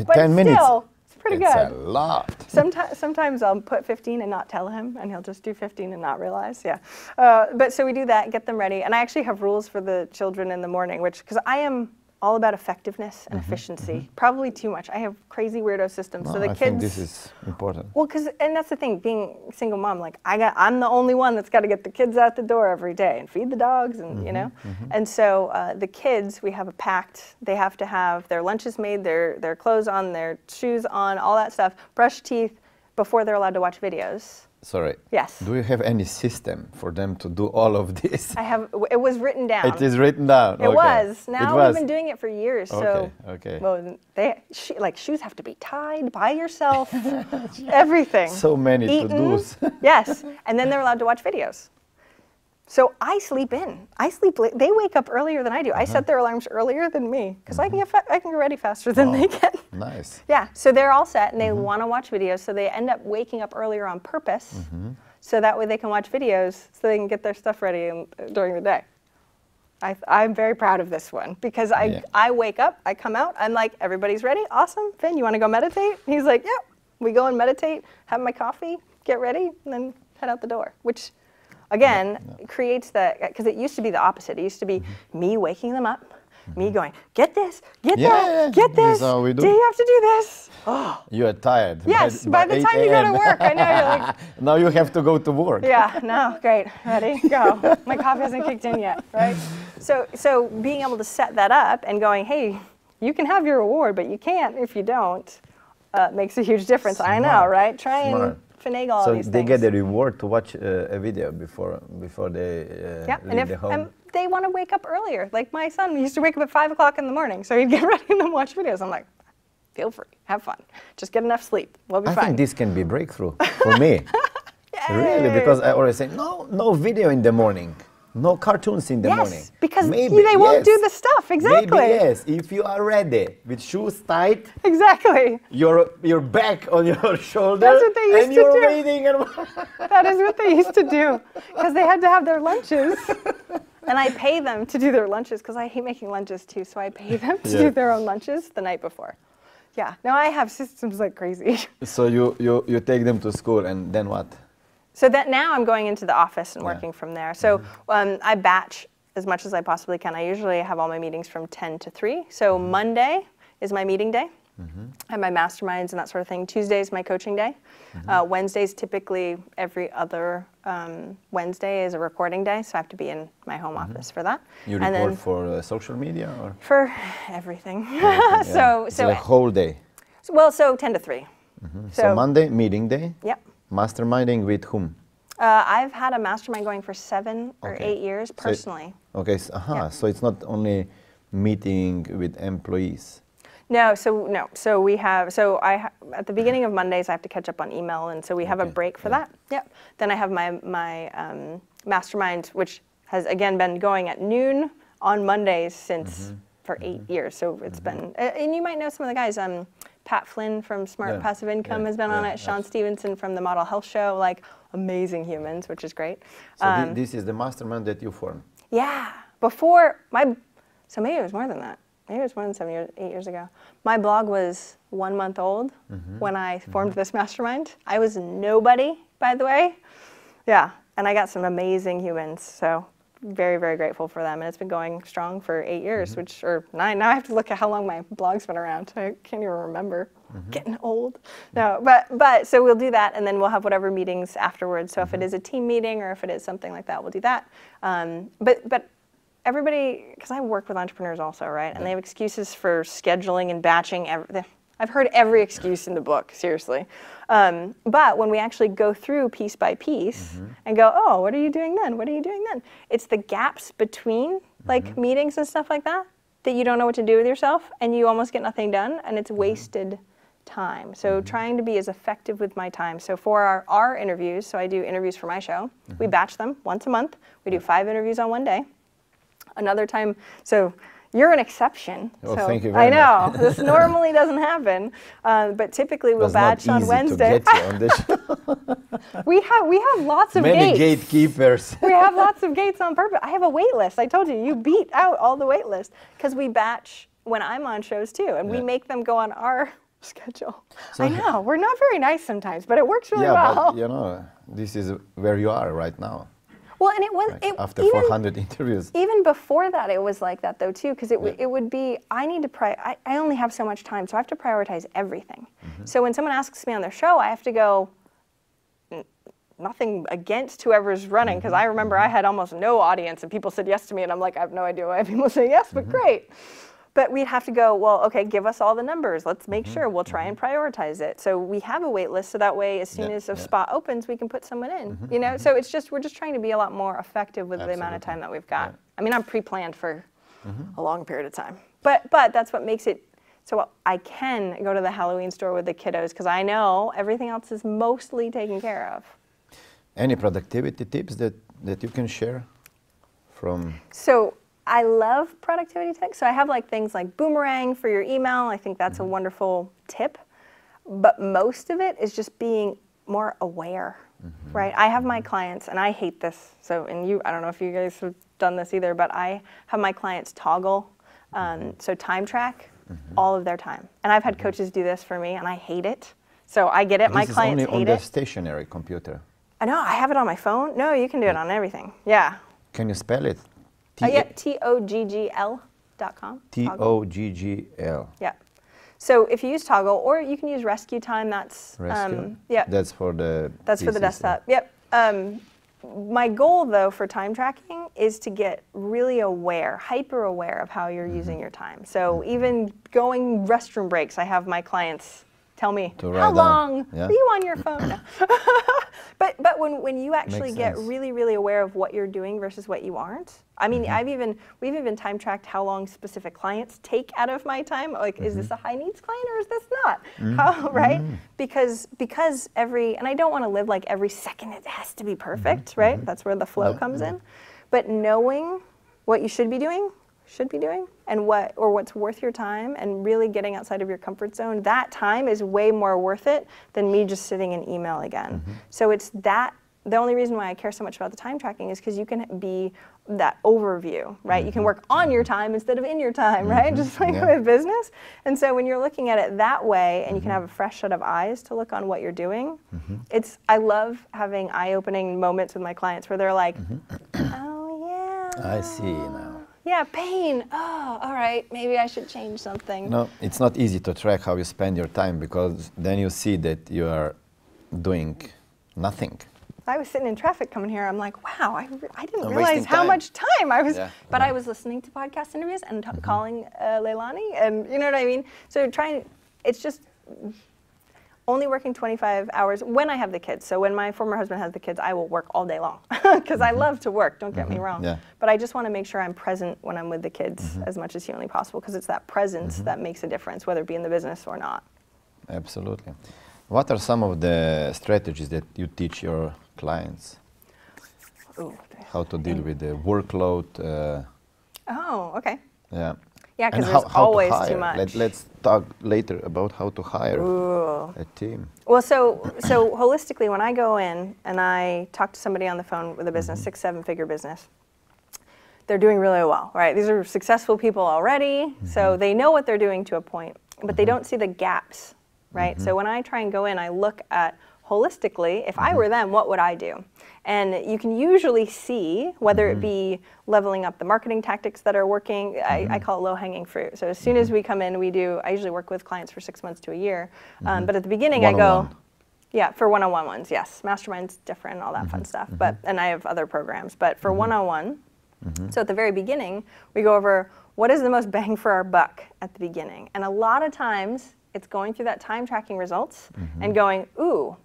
but 10 minutes. Still, it's pretty good. It's a lot. Sometimes I'll put 15 and not tell him, and he'll just do 15 and not realize. Yeah. But so we do that, get them ready, and I actually have rules for the children in the morning, because I am all about effectiveness and efficiency. Probably too much. I have crazy weirdo systems. No, so the I kids. think this is important. Well, and that's the thing. Being a single mom, like I'm the only one that's got to get the kids out the door every day and feed the dogs, and you know. And so the kids, we have a pact. They have to have their lunches made, their clothes on, their shoes on, all that stuff. Brush teeth before they're allowed to watch videos. Sorry. Yes. Do you have any system for them to do all of this? I have. It was written down. It is written down. It was. Now we've been doing it for years. Okay. So, okay. Well, like shoes have to be tied by yourself. Everything. So many to-dos. Yes, and then they're allowed to watch videos. So I sleep in. I sleep late. They wake up earlier than I do. I set their alarms earlier than me because I can get ready faster than they can. Nice. Yeah. So they're all set and they want to watch videos. So they end up waking up earlier on purpose, so that way they can watch videos, so they can get their stuff ready during the day. I'm very proud of this one because I wake up, I come out, I'm like, everybody's ready. Awesome. Finn, you want to go meditate? He's like, yep. We go and meditate, have my coffee, get ready, and then head out the door. Which again, creates that, because it used to be the opposite. It used to be me waking them up, me going, get this, get that, get this. How we do. Do you have to do this? Oh. You are tired. Yes, by the time you go to work, I know you're like. Now you have to go to work. Yeah, no, great, ready, go. My coffee hasn't kicked in yet, right? So being able to set that up and going, hey, you can have your reward, but you can't if you don't, makes a huge difference. Smart. I know, right? Try and finagle all so these things. So they get a reward to watch a video before they leave the home. And they want to wake up earlier. Like my son used to wake up at 5 o'clock in the morning, so he'd get ready and then watch videos. I'm like, feel free, have fun, just get enough sleep. We'll be fine. I think this can be a breakthrough for me. Really, because I always say no video in the morning. No cartoons in the morning. Yes, because maybe, they won't do the stuff, exactly. Maybe yes, if you are ready, with shoes tight. Exactly. Your back on your shoulder. That's what they used to do. And you're waiting. And that is what they used to do, because they had to have their lunches. And I pay them to do their lunches, because I hate making lunches too, so I pay them to do their own lunches the night before. Yeah, now I have systems like crazy. So you take them to school, and then what? So that now I'm going into the office and working from there. So I batch as much as I possibly can. I usually have all my meetings from 10 to 3. So Monday is my meeting day. I have my masterminds and that sort of thing. Tuesday is my coaching day. Wednesdays, typically every other Wednesday is a recording day. So I have to be in my home office for that. You and report then for social media? Or? For everything. So the whole day? Well, so 10 to 3. So Monday, meeting day? Yep. Masterminding with whom? I've had a mastermind going for 7 or 8 years personally. So it's not only meeting with employees. No. So we have. So at the beginning of Mondays I have to catch up on email, and so we have a break for that. Yep. Then I have my mastermind, which has again been going at noon on Mondays since for 8 years. So it's been, and you might know some of the guys. Pat Flynn from Smart Passive Income has been on it. Sean Stevenson from the Model Health Show, like amazing humans, which is great. So this is the mastermind that you formed? Yeah. Before so maybe it was more than that. maybe it was more than 7 years, 8 years ago. My blog was 1 month old when I formed this mastermind. I was nobody, by the way. Yeah, and I got some amazing humans, so very, very grateful for them. And it's been going strong for 8 years, or 9. Now I have to look at how long my blog's been around. I can't even remember. Getting old. No, but so we'll do that, and then we'll have whatever meetings afterwards. So if it is a team meeting or if it is something like that, we'll do that. But everybody, because I work with entrepreneurs also, right? And they have excuses for scheduling and batching. I've heard every excuse in the book, seriously. But when we actually go through piece by piece and go, oh, what are you doing then? What are you doing then? It's the gaps between like meetings and stuff like that you don't know what to do with yourself, and you almost get nothing done, and it's wasted time. So trying to be as effective with my time. So for our interviews, so I do interviews for my show. We batch them once a month. We do 5 interviews on one day. Another time, so you're an exception. Oh, so thank you very much. I know, much. this normally doesn't happen, but typically we'll batch on Wednesday. To get you on this. we have lots of Many gates. gatekeepers. We have lots of gates on purpose. I have a wait list. I told you, you beat out all the wait list because we batch when I'm on shows too, and we make them go on our schedule. So I know, we're not very nice sometimes, but it works really well. But you know, this is where you are right now. Well, and it was after 400 interviews. Even before that, it was like that though too, because it would be I need to I only have so much time, so I have to prioritize everything. So when someone asks me on their show, I have to go. Nothing against whoever's running, because I remember I had almost no audience, and people said yes to me, and I'm like, I have no idea why people say yes, but great. But we'd have to go, well, okay, give us all the numbers. Let's make sure. We'll try and prioritize it. So we have a wait list, so that way, as soon as a spot opens, we can put someone in. You know, so it's just we're just trying to be a lot more effective with the amount of time that we've got. I mean, I'm pre-planned for a long period of time, but that's what makes it so I can go to the Halloween store with the kiddos because I know everything else is mostly taken care of. Any productivity tips that you can share from? So I love productivity tips. So I have like things like Boomerang for your email. I think that's a wonderful tip. But most of it is just being more aware, right? I have my clients, and I hate this. So, and I don't know if you guys have done this either, but I have my clients toggle, so time track all of their time. And I've had coaches do this for me, and I hate it. So I get it. My clients hate it. This is only on the stationary computer. I know. I have it on my phone. No, you can do it on everything. Yeah. Can you spell it? Yeah, TOGGL.com. TOGGL. Yeah. So if you use Toggle, or you can use Rescue Time, that's That's for the for the desktop. Yep. My goal though for time tracking is to get really aware, hyper aware of how you're using your time. So even going restroom breaks, I have my clients tell me how long are you on your phone. But when you actually get really, really aware of what you're doing versus what you aren't, I mean, we've even time tracked how long specific clients take out of my time. Like, is this a high needs client or is this not? How, right? Because and I don't want to live like every second it has to be perfect, right? That's where the flow comes in. But knowing what you should be doing, and what's worth your time, and really getting outside of your comfort zone, that time is way more worth it than me just sitting in email again. So it's that. The only reason why I care so much about the time tracking is because you can be that overview, right? You can work on your time instead of in your time, right? Just like with business. And so when you're looking at it that way, and you can have a fresh set of eyes to look on what you're doing, I love having eye-opening moments with my clients where they're like, oh yeah. I see now. Yeah, pain. Oh, all right. Maybe I should change something. No, it's not easy to track how you spend your time, because then you see that you are doing nothing. I was sitting in traffic coming here. I'm like, wow, I didn't realize how much time I was. But I was listening to podcast interviews and calling Leilani, and you know what I mean? So it's just only working 25 hours when I have the kids. So when my former husband has the kids, I will work all day long because I love to work, don't get me wrong. But I just want to make sure I'm present when I'm with the kids as much as humanly possible, because it's that presence that makes a difference, whether it be in the business or not. Absolutely. What are some of the strategies that you teach your clients? How to deal with the workload? Oh, okay. Yeah. Yeah, because there's always too much. Let's talk later about how to hire a team. Well, so holistically, when I go in and I talk to somebody on the phone with a business, 6-7 figure business, they're doing really well, right? These are successful people already, so they know what they're doing to a point, but they don't see the gaps, right? So when I try and go in, I look at holistically, if I were them, what would I do? And you can usually see whether it be leveling up the marketing tactics that are working. I call it low-hanging fruit. So as soon as we come in, I usually work with clients for 6 months to a year. But at the beginning, I go, yeah, for one-on-one ones, yes. Mastermind's different, all that fun stuff. And I have other programs. But for one-on-one, so at the very beginning, we go over what is the most bang for our buck at the beginning. And a lot of times, it's going through that time tracking results and going, ooh,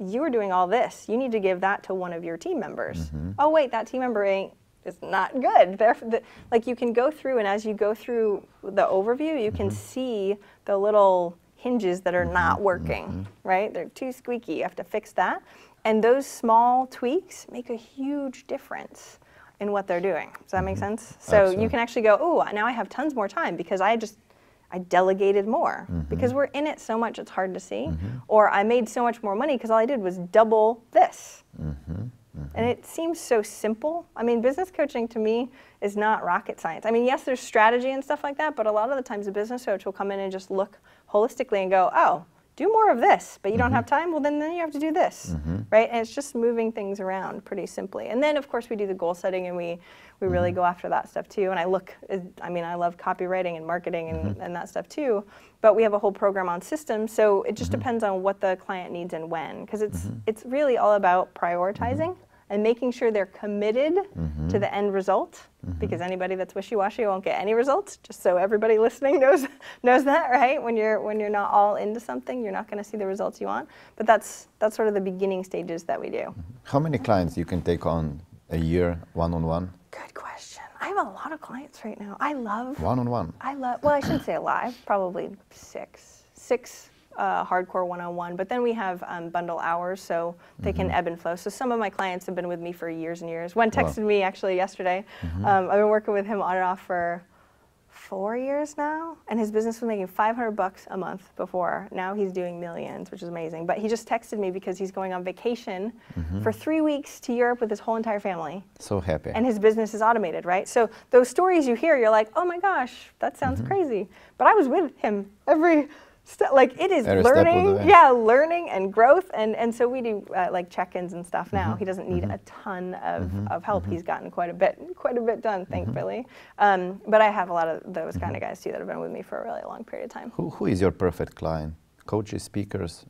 you were doing all this. You need to give that to one of your team members. Oh wait, that team member is not good. Like you can go through, and as you go through the overview, you can see the little hinges that are not working, right? They're too squeaky. You have to fix that. And those small tweaks make a huge difference in what they're doing. Does that make sense? So Absolutely. you can actually go, oh, now I have tons more time because I delegated more because we're in it so much it's hard to see. Or I made so much more money because all I did was double this. And it seems so simple. I mean, business coaching to me is not rocket science. I mean, yes, there's strategy and stuff like that, but a lot of the times a business coach will come in and just look holistically and go, oh, do more of this, but you don't have time? Well, then you have to do this, right? And it's just moving things around pretty simply. And then, of course, we do the goal setting, and we really go after that stuff, too. And I love copywriting and marketing and that stuff, too. But we have a whole program on systems, so it just depends on what the client needs and when. Because it's really all about prioritizing and making sure they're committed to the end result, because anybody that's wishy-washy won't get any results, just so everybody listening knows that, right? When you're not all into something, you're not gonna see the results you want. But that's sort of the beginning stages that we do. How many clients you can take on a year, one-on-one? Good question. I have a lot of clients right now. I love One-on-one? Well, I shouldn't say a lot, probably six hardcore one-on-one, but then we have bundle hours, so they can ebb and flow. So some of my clients have been with me for years and years. One texted me actually yesterday. I've been working with him on and off for 4 years now, and his business was making $500 a month before. Now he's doing millions, which is amazing. But he just texted me because he's going on vacation for 3 weeks to Europe with his whole entire family. So happy. And his business is automated, right? So those stories you hear, you're like, oh my gosh, that sounds crazy. But I was with him every like it is learning and growth, and so we do like check-ins and stuff now. He doesn't need a ton of help. He's gotten quite a bit done, thankfully. But I have a lot of those kind of guys too that have been with me for a really long period of time. Who is your perfect client? Coaches, speakers?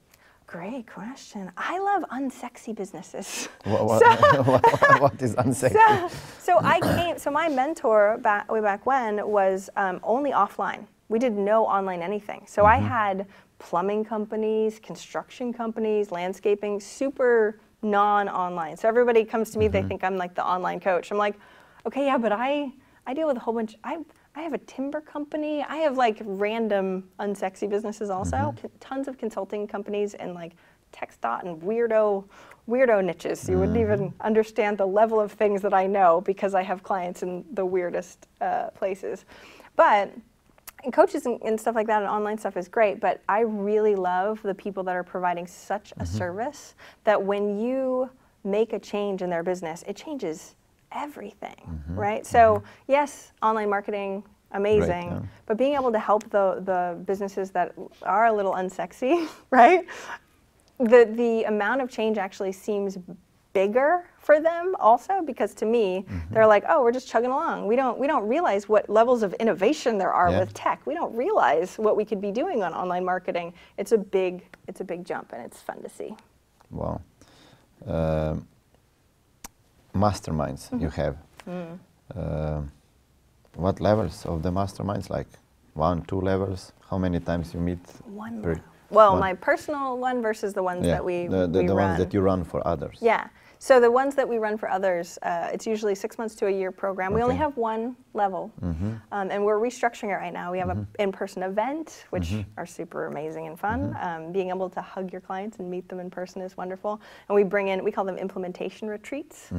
Great question. I love unsexy businesses. What is unsexy? So my mentor way back when was only offline. We did no online anything. So I had plumbing companies, construction companies, landscaping, super non-online. So everybody comes to me, they think I'm like the online coach. I'm like, okay, yeah, but I deal with a whole bunch. I have a timber company. I have like random unsexy businesses also. Tons of consulting companies and like tech dot and weirdo niches. You wouldn't even understand the level of things that I know because I have clients in the weirdest places. But and coaches and stuff like that and online stuff is great, but I really love the people that are providing such a service that when you make a change in their business, it changes everything, right? So yes, online marketing, amazing, but being able to help the businesses that are a little unsexy, right? The amount of change actually seems bigger for them also, because to me they're like, oh, we're just chugging along. We don't realize what levels of innovation there are with tech. We don't realize what we could be doing on online marketing. It's a big jump, and it's fun to see. Wow. Masterminds you have. What levels of the masterminds? Like 1, 2 levels? How many times you meet? Well, my personal one versus the ones that we run. The ones that you run for others. Yeah. So the ones that we run for others, it's usually 6 months to a year program. We only have one level, and we're restructuring it right now. We have an in-person event, which are super amazing and fun. Being able to hug your clients and meet them in person is wonderful. And we call them implementation retreats.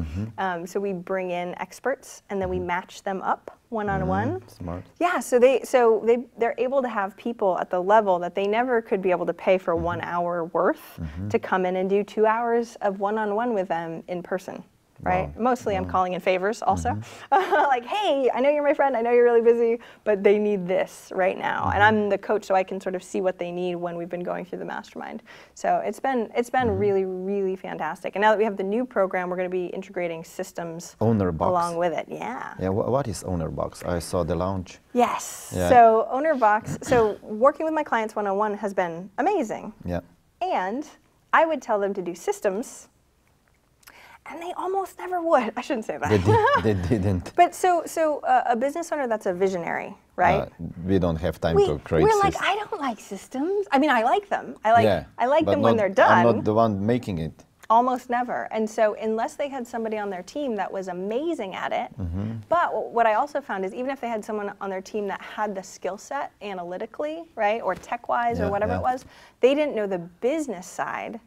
So we bring in experts, and then we match them up one-on-one. Smart. Yeah, so they're able to have people at the level that they never could be able to pay for 1 hour worth to come in and do 2 hours of one-on-one with them in person. right? Mostly I'm calling in favors also. Like, hey, I know you're my friend, I know you're really busy, but they need this right now. And I'm the coach, so I can sort of see what they need when we've been going through the mastermind. So it's been really, really fantastic. And now that we have the new program, we're going to be integrating systems along with it. Yeah. Yeah. What is Owner Box? I saw the launch. Yes. Yeah. So Owner Box. So working with my clients one-on-one has been amazing. Yeah. And I would tell them to do systems, and they almost never would. I shouldn't say that. They didn't. But so a business owner that's a visionary, right? We don't have time to create We're systems. like, I don't like systems. I mean, I like them. I like them when they're done. I'm not the one making it. Almost never. And so unless they had somebody on their team that was amazing at it, but what I also found is even if they had someone on their team that had the skill set analytically, right, or tech-wise or whatever it was, they didn't know the business side.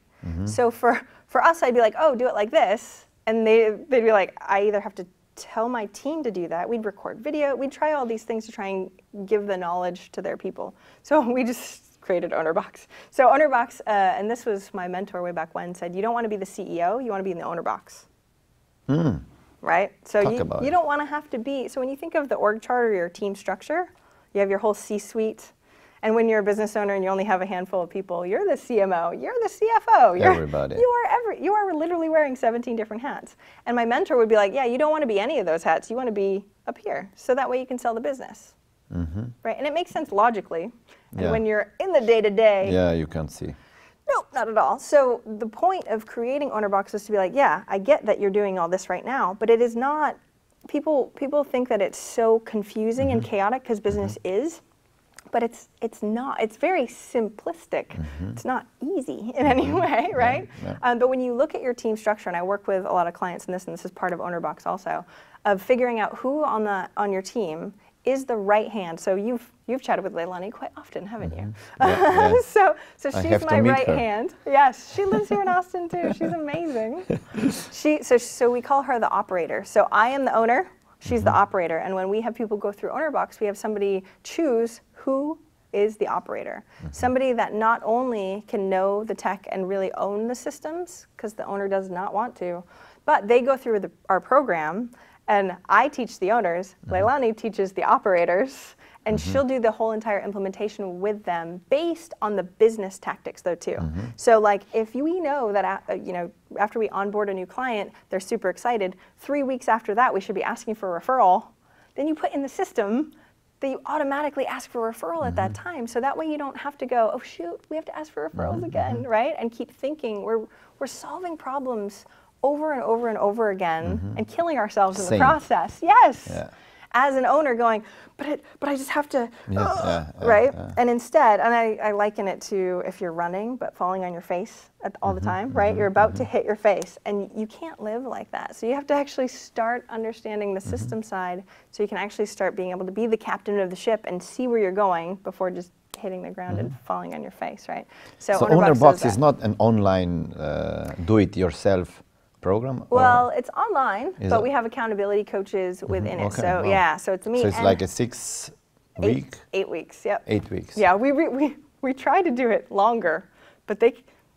So for us, I'd be like, oh, do it like this. And they'd be like, I either have to tell my team to do that. We'd record video. We'd try all these things to try and give the knowledge to their people. So we just created Owner Box. So Owner Box, and this was my mentor way back when, said, you don't want to be the CEO, you want to be in the Owner Box. Right? So you don't want to have to be, so when you think of the org chart or your team structure, you have your whole C-suite. And when you're a business owner and you only have a handful of people, you're the CMO, you're the CFO. Everybody. You are literally wearing 17 different hats. And my mentor would be like, yeah, you don't want to be any of those hats. You want to be up here. So that way you can sell the business. Right? And it makes sense logically. And when you're in the day-to-day. Yeah, you can't see. No, not at all. So the point of creating Owner Box is to be like, yeah, I get that you're doing all this right now, but it is not, people think that it's so confusing and chaotic because business is. But it's not. It's very simplistic. It's not easy in any way, right? But when you look at your team structure, and I work with a lot of clients in this, and this is part of Owner Box also, of figuring out who on your team is the right hand. So you've chatted with Leilani quite often, haven't you? So she's my right hand. Yes, she lives here in Austin too. She's amazing. So we call her the operator. So I am the owner. She's the operator. And when we have people go through Owner Box, we have somebody choose who is the operator. Somebody that not only can know the tech and really own the systems, because the owner does not want to, but they go through our program, and I teach the owners, Leilani teaches the operators, and she'll do the whole entire implementation with them based on the business tactics though too. So like if we know that after we onboard a new client, they're super excited, 3 weeks after that we should be asking for a referral, then you put in the system that you automatically ask for a referral at that time. So that way you don't have to go, oh shoot, we have to ask for referrals again, right? And keep thinking we're solving problems over and over and over again and killing ourselves in the process. Yes. Yeah. As an owner going, but I just have to, right? And instead, and I liken it to if you're running but falling on your face all the time, right? You're about to hit your face, and you can't live like that. So you have to actually start understanding the system side, so you can actually start being able to be the captain of the ship and see where you're going before just hitting the ground and falling on your face, right? So Owner Box is not an online do-it-yourself program? Well, it's online, but we have accountability coaches within it. So so it's me. So it's like a 6 week? 8 weeks, yep. 8 weeks. Yeah, we try to do it longer, but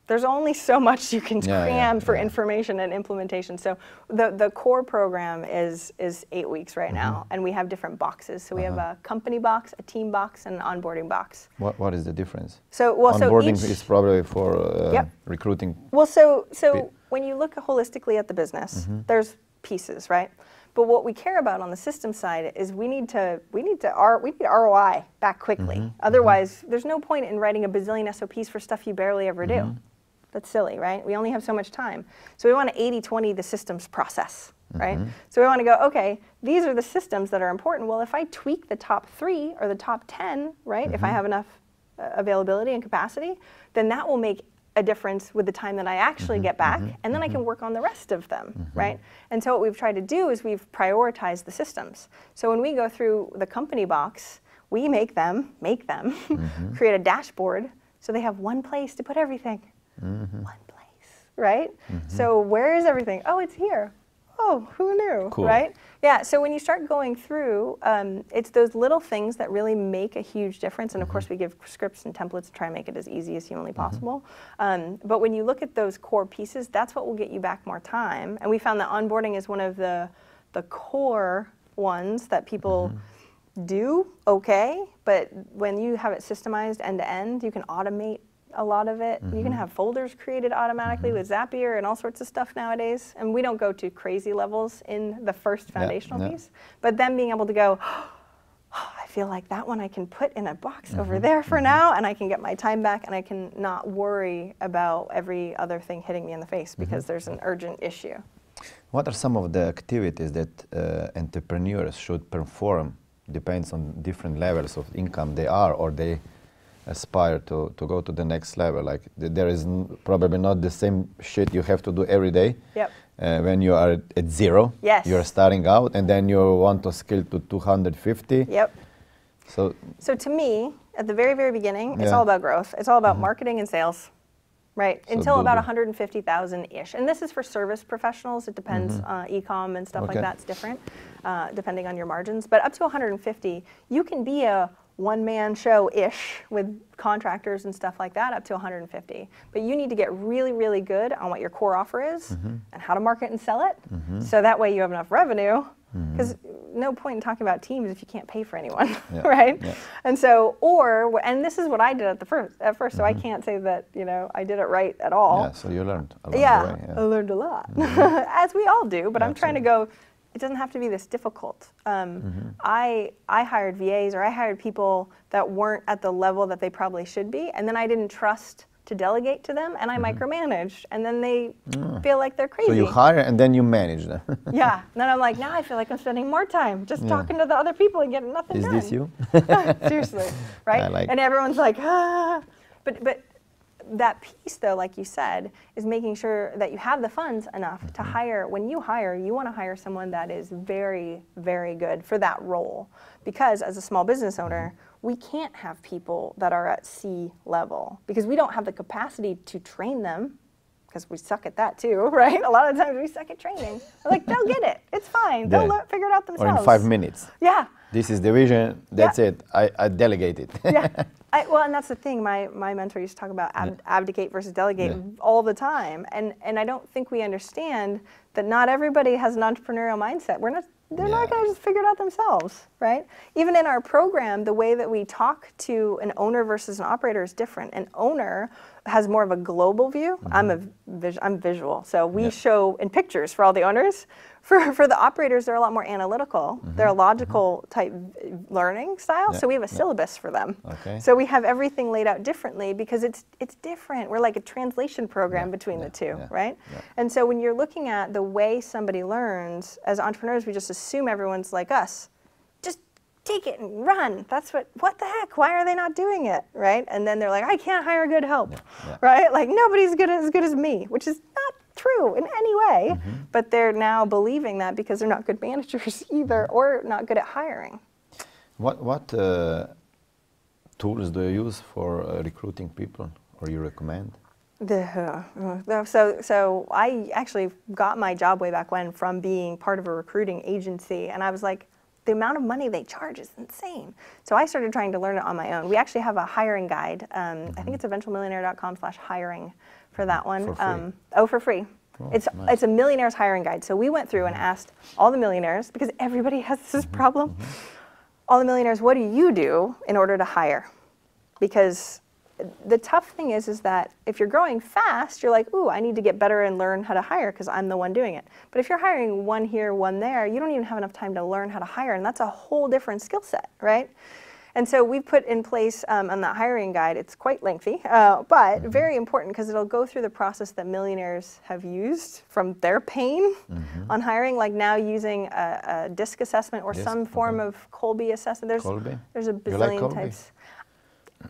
there's only so much you can cram for information and implementation. So the core program is 8 weeks right now, and we have different boxes. So we have a company box, a team box, and an onboarding box. What is the difference? So onboarding is probably for recruiting. Well, so when you look holistically at the business, there's pieces, right? But what we care about on the system side is we need ROI back quickly. Otherwise, there's no point in writing a bazillion SOPs for stuff you barely ever do. That's silly, right? We only have so much time. So we want to 80-20 the systems process, right? So we want to go, okay, these are the systems that are important. Well, if I tweak the top 3 or the top 10, right, if I have enough availability and capacity, then that will make a difference with the time that I actually get back, and then I can work on the rest of them, right? And so what we've tried to do is we've prioritized the systems. So when we go through the company box, we make them create a dashboard so they have one place to put everything. One place, right? So where is everything? Oh, it's here. oh, who knew, cool. right? Yeah, so when you start going through, it's those little things that really make a huge difference. And of course, we give scripts and templates to try and make it as easy as humanly possible. But when you look at those core pieces, that's what will get you back more time. And we found that onboarding is one of the core ones that people do okay, but when you have it systemized end to end, you can automate a lot of it. You can have folders created automatically with Zapier and all sorts of stuff nowadays. And we don't go to crazy levels in the first foundational piece, but then being able to go, oh, I feel like that one I can put in a box over there for now, and I can get my time back, and I can not worry about every other thing hitting me in the face because there's an urgent issue. What are some of the activities that entrepreneurs should perform? Depends on different levels of income they are, or they aspire to go to the next level. Like there is probably not the same shit you have to do every day. Yep. When you are at zero, yes. You're starting out, and then you want to scale to 250. Yep. So to me, at the very, very beginning, it's all about growth. It's all about marketing and sales, right? So until about 150,000-ish. And this is for service professionals. It depends, e-com and stuff like that's different, depending on your margins. But up to 150, you can be a one-man show-ish with contractors and stuff like that up to 150. But you need to get really, really good on what your core offer is and how to market and sell it. So that way you have enough revenue, because no point in talking about teams if you can't pay for anyone, right? Yeah. And so, and this is what I did at first, so I can't say that, you know, I did it right at all. Yeah, so you learned along the way. I learned a lot, as we all do, but I'm trying to go, it doesn't have to be this difficult. I hired VAs, or I hired people that weren't at the level that they probably should be, and then I didn't trust to delegate to them, and I micromanaged, and then they feel like they're crazy. So you hire and then you manage them. Yeah, and then I'm like, now I feel like I'm spending more time just talking to the other people and getting nothing done. Is this you? Seriously, right? And everyone's like, ah. But that piece, though, like you said, is making sure that you have the funds enough to hire. When you hire, you want to hire someone that is very, very good for that role. Because as a small business owner, we can't have people that are at C level because we don't have the capacity to train them, because we suck at that too, right? A lot of times we suck at training. We're like, they'll get it. It's fine. They'll figure it out themselves. Or in 5 minutes. Yeah. This is the vision. That's it. I delegate it. Yeah. Well, and that's the thing. My mentor used to talk about abdicate versus delegate all the time. And I don't think we understand that not everybody has an entrepreneurial mindset. They're not going to just figure it out themselves, right? Even in our program, the way that we talk to an owner versus an operator is different. An owner has more of a global view. I'm visual, so we show in pictures for all the owners. For the operators, they're a lot more analytical. They're a logical type learning style, so we have a syllabus for them. Okay. So we have everything laid out differently because it's different. We're like a translation program between the two, right? Yeah. And so when you're looking at the way somebody learns, as entrepreneurs, we just assume everyone's like us. Just take it and run. That's what the heck? Why are they not doing it, right? And then they're like, I can't hire good help, right? Like nobody's as good as me, which is not true in any way, but they're now believing that because they're not good managers either, or not good at hiring. What tools do you use for recruiting people, or you recommend? So I actually got my job way back when from being part of a recruiting agency, and I was like, the amount of money they charge is insane. So I started trying to learn it on my own. We actually have a hiring guide. I think it's eventualmillionaire.com/hiring for that one. For free? For free. Oh, it's a millionaire's hiring guide. So we went through and asked all the millionaires, because everybody has this problem, all the millionaires, what do you do in order to hire? Because the tough thing is that if you're growing fast, you're like, ooh, I need to get better and learn how to hire because I'm the one doing it. But if you're hiring one here, one there, you don't even have enough time to learn how to hire, and that's a whole different skill set, right? And so we put in place on the hiring guide, it's quite lengthy, but very important because it'll go through the process that millionaires have used from their pain on hiring, like now using a DISC assessment or some form of Kolbe assessment. There's a bazillion types.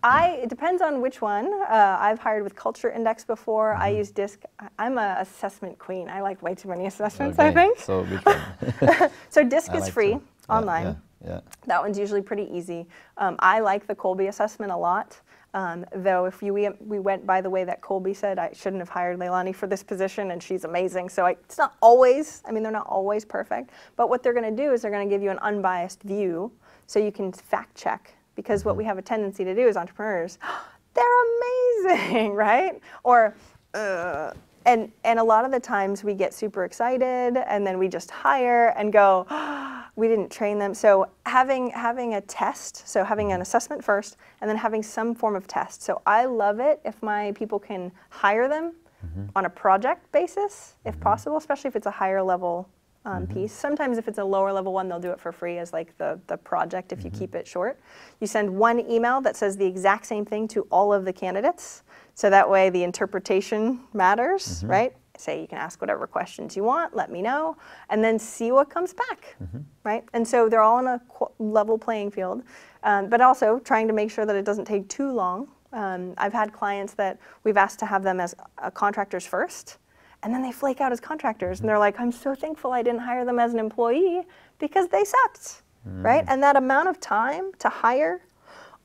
It depends on which one. I've hired with Culture Index before. I use DISC. I'm an assessment queen. I like way too many assessments, I think. So which one? So DISC is free online. Yeah. That one's usually pretty easy. I like the Kolbe assessment a lot. Though if we went by the way that Colby said, I shouldn't have hired Leilani for this position, and she's amazing. So it's not always, I mean, they're not always perfect, but what they're going to do is they're going to give you an unbiased view so you can fact check, because what we have a tendency to do as entrepreneurs, they're amazing, right? Or, and a lot of the times we get super excited and then we just hire and go, we didn't train them. So having a test, so having an assessment first and then having some form of test. So I love it if my people can hire them on a project basis, if possible, especially if it's a higher level piece. Sometimes if it's a lower level one, they'll do it for free as like the project if you keep it short. You send one email that says the exact same thing to all of the candidates. So that way the interpretation matters, right? Say you can ask whatever questions you want, let me know, and then see what comes back, right? And so they're all on a level playing field, but also trying to make sure that it doesn't take too long. I've had clients that we've asked to have them as contractors first, and then they flake out as contractors, and they're like, I'm so thankful I didn't hire them as an employee because they sucked, right? And that amount of time to hire,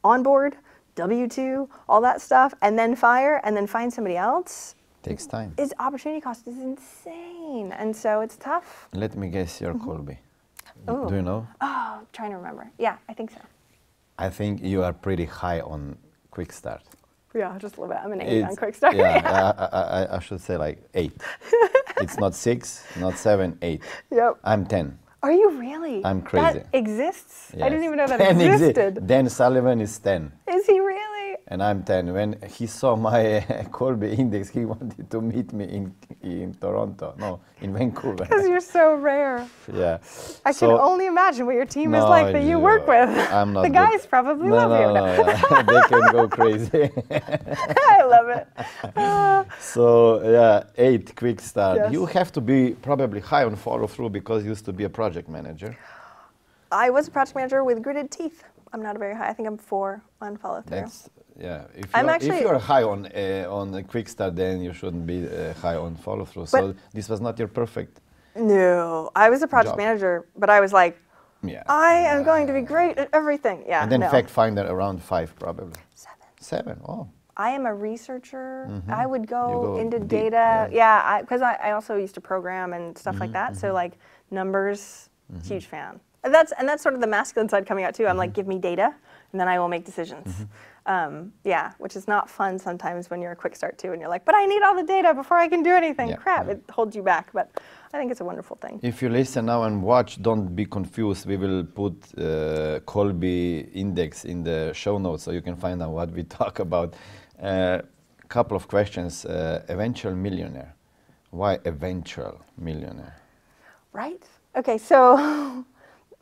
onboard, W-2, all that stuff, and then fire, and then find somebody else. Takes time. Is opportunity cost is insane, and so it's tough. Let me guess your Colby. Do you know? Oh, I'm trying to remember. Yeah, I think so. I think you are pretty high on Quick Start. Yeah, just a little bit. I'm an 8 on Quick Start. Yeah, I should say like 8. It's not 6, not 7, 8. Yep. I'm 10. Are you really? I'm crazy. That exists? Yes. I didn't even know that existed. Dan Sullivan is 10. Is he really? And I'm 10. When he saw my Colby index, he wanted to meet me in Toronto. No, in Vancouver. Because you're so rare. Yeah. I can only imagine what your team is like that you work with. I'm not the guys probably love you. No. They can go crazy. I love it. So yeah, 8 Quick Start. Yes. You have to be probably high on follow through because you used to be a project manager. I was a project manager with gritted teeth. I'm not a very high. I think I'm 4 on follow through. That's, yeah. If you're high on the Quick Start, then you shouldn't be high on follow through. So this was not your perfect. No, I was a project manager, but I was like, yeah, I am going to be great at everything. Yeah. And then fact finder around 5 probably. 7. 7. Oh. I am a researcher. I would go into data. Yeah, because I also used to program and stuff like that. So like numbers, huge fan. And that's sort of the masculine side coming out too. I'm like, give me data, and then I will make decisions. Yeah, which is not fun sometimes when you're a quick start too, and you're like, but I need all the data before I can do anything. Yeah, Crap, it holds you back. But I think it's a wonderful thing. If you listen now and watch, don't be confused. We will put Colby index in the show notes so you can find out what we talk about. Couple of questions. Eventual millionaire. Why eventual millionaire? Right. Okay. So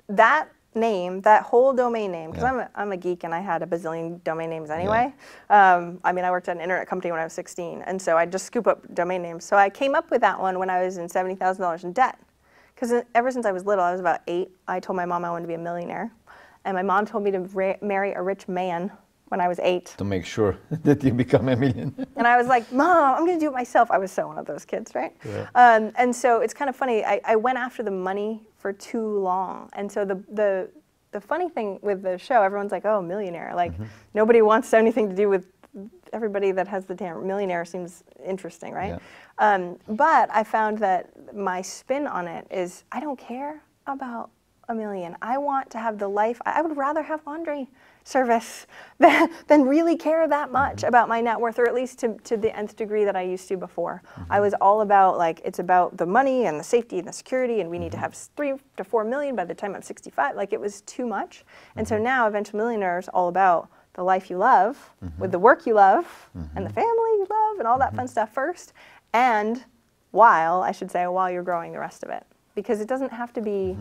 that name, that whole domain name, because I'm a geek and I had a bazillion domain names anyway. I mean, I worked at an internet company when I was 16, and so I just scoop up domain names. So I came up with that one when I was in $70,000 in debt. Because ever since I was little, I was about 8, I told my mom I wanted to be a millionaire. And my mom told me to marry a rich man when I was 8. To make sure that you become a millionaire. And I was like, Mom, I'm going to do it myself. I was so one of those kids, right? Yeah. And so it's kind of funny. I went after the money for too long. And so the funny thing with the show, everyone's like, oh, millionaire. Like, nobody wants anything to do with everybody that has the term millionaire seems interesting, right? Yeah. But I found that my spin on it is I don't care about a million. I want to have the life. I would rather have laundry service than really care that much about my net worth, or at least to the nth degree that I used to before. I was all about like, it's about the money and the safety and the security, and we need to have 3 to 4 million by the time I'm 65. Like, it was too much. And so now Eventual Millionaire is all about the life you love, with the work you love, and the family you love, and all that fun stuff first, and while you're growing the rest of it. Because it doesn't have to be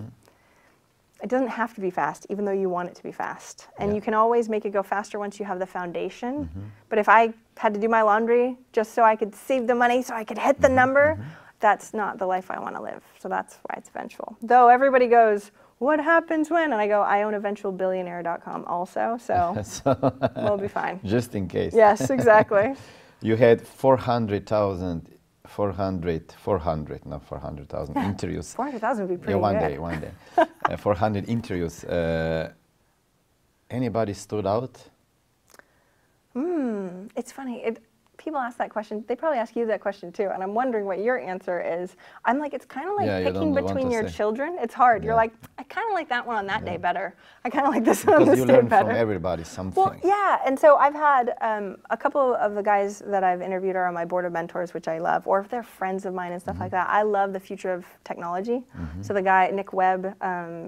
it doesn't have to be fast, even though you want it to be fast. And you can always make it go faster once you have the foundation. But if I had to do my laundry just so I could save the money, so I could hit the number, that's not the life I want to live. So that's why it's eventual. Though everybody goes, what happens when? And I go, I own eventualbillionaire.com also, so we'll be fine. Just in case. Yes, exactly. You had 400,000 interviews. 400,000 would be pretty good. One day. 400 interviews. Anybody stood out? it's funny. People ask that question. They probably ask you that question too. And I'm wondering what your answer is. I'm like, it's kind of like picking between your children. It's hard. You're like, I kind of like that one on that day better. I kind of like this one on this day better. Because you learn from everybody something. Well, yeah. And so I've had a couple of the guys that I've interviewed are on my board of mentors, which I love, or if they're friends of mine and stuff like that. I love the future of technology. So the guy, Nick Webb,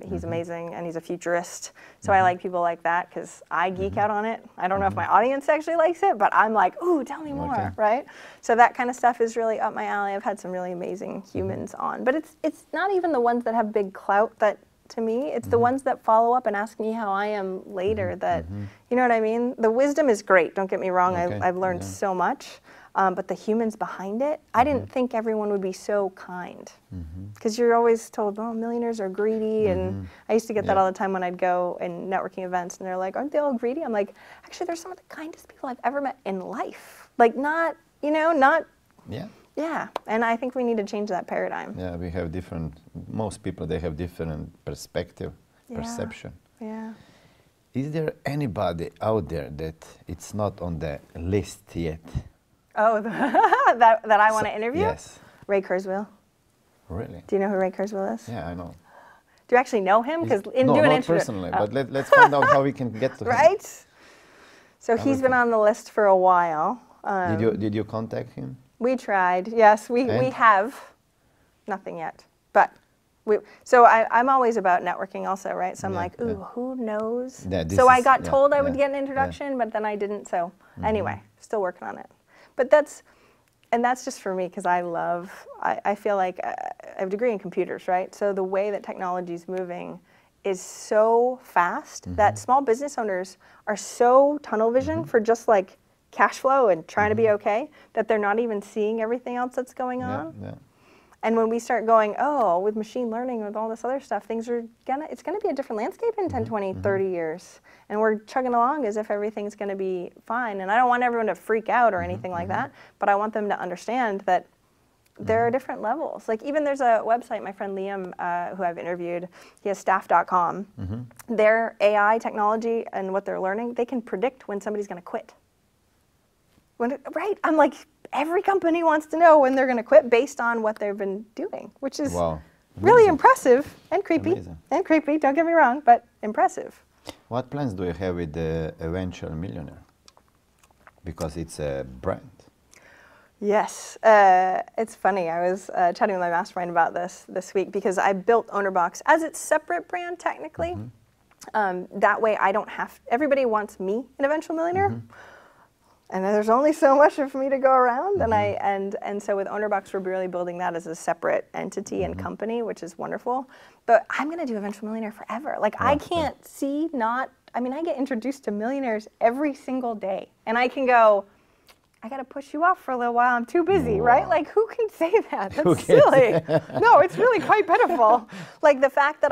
he's amazing and he's a futurist. So I like people like that because I geek out on it. I don't know if my audience actually likes it, but I'm like, ooh, tell me more, right? So that kind of stuff is really up my alley. I've had some really amazing humans on, but it's not even the ones that have big clout that, to me, it's the ones that follow up and ask me how I am later that, you know what I mean? The wisdom is great, don't get me wrong. I've learned so much, but the humans behind it, I didn't think everyone would be so kind. Because you're always told, oh, millionaires are greedy, and I used to get that all the time when I'd go in networking events, and they're like, aren't they all greedy? I'm like, actually, they're some of the kindest people I've ever met in life. Like, not, you know, not... Yeah, and I think we need to change that paradigm. Yeah, we have different, most people, they have different perspective, perception. Yeah. Is there anybody out there that it's not on the list yet? Oh, that I want to interview? Yes. Ray Kurzweil. Really? Do you know who Ray Kurzweil is? Yeah, I know. Do you actually know him? Because no, not personally, but let's find out how we can get to him. Right? So he's been on the list for a while. Did you contact him? We tried, yes. We have nothing yet. But I'm always about networking also, right? So I'm like, ooh, who knows? Yeah, so I got told I would get an introduction, but then I didn't. So anyway, still working on it. But that's just for me because I feel like I have a degree in computers, right? So the way that technology is moving is so fast that small business owners are so tunnel vision for just like cash flow and trying to be okay, that they're not even seeing everything else that's going on. And when we start going, oh, with machine learning, with all this other stuff, it's gonna be a different landscape in 10, 20, 30 years. And we're chugging along as if everything's gonna be fine. And I don't want everyone to freak out or anything like that, but I want them to understand that there are different levels. Like even there's a website, my friend Liam, who I've interviewed, he has staff.com. Their AI technology and what they're learning, they can predict when somebody's gonna quit. Right? I'm like, every company wants to know when they're going to quit based on what they've been doing, which is really impressive and creepy. And creepy, don't get me wrong, but impressive. What plans do you have with the Eventual Millionaire? Because it's a brand. Yes. It's funny. I was chatting with my mastermind about this week because I built OwnerBox as its separate brand technically. That way I don't have, everybody wants me, an Eventual Millionaire. And there's only so much of me to go around, and so with OwnerBox, we're really building that as a separate entity and company, which is wonderful. But I'm going to do Eventual Millionaire forever. Like I can't see I mean, I get introduced to millionaires every single day, and I can go, I got to push you off for a little while. I'm too busy, right? Like, who can say that? That's silly. No, it's really quite pitiful. Like the fact that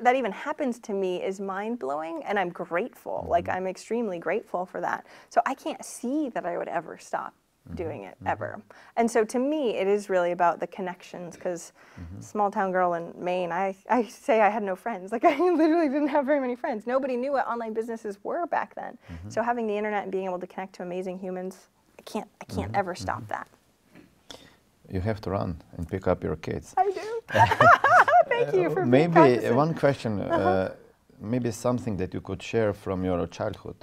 that even happens to me is mind blowing, and I'm grateful. Like I'm extremely grateful for that. So I can't see that I would ever stop doing it ever. And so to me, it is really about the connections. Because small town girl in Maine, I say I had no friends. Like I literally didn't have very many friends. Nobody knew what online businesses were back then. So having the internet and being able to connect to amazing humans, I can't ever stop that. You have to run and pick up your kids. I do. Thank you for maybe practicing. One question, maybe something that you could share from your childhood.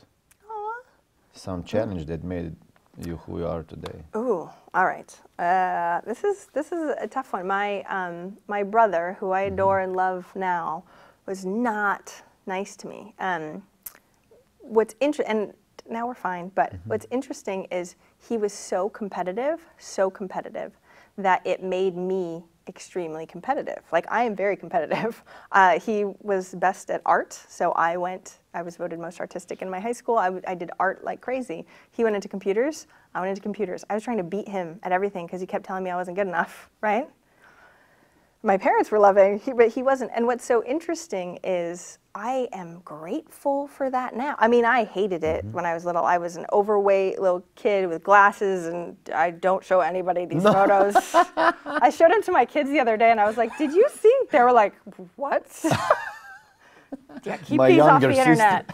Some challenge that made you who you are today. Ooh, all right. This is a tough one. My brother, who I adore and love now, was not nice to me. And now we're fine. But what's interesting is he was so competitive, that it made me extremely competitive. Like I am very competitive. He was best at art, so I was voted most artistic in my high school. I did art like crazy. He went into computers, I went into computers. I was trying to beat him at everything because he kept telling me I wasn't good enough, right? My parents were loving, but he wasn't. And what's so interesting is I am grateful for that now. I mean, I hated it when I was little. I was an overweight little kid with glasses, and I don't show anybody these photos. I showed them to my kids the other day, and I was like, did you see? They were like, what? Yeah, keep these off the internet.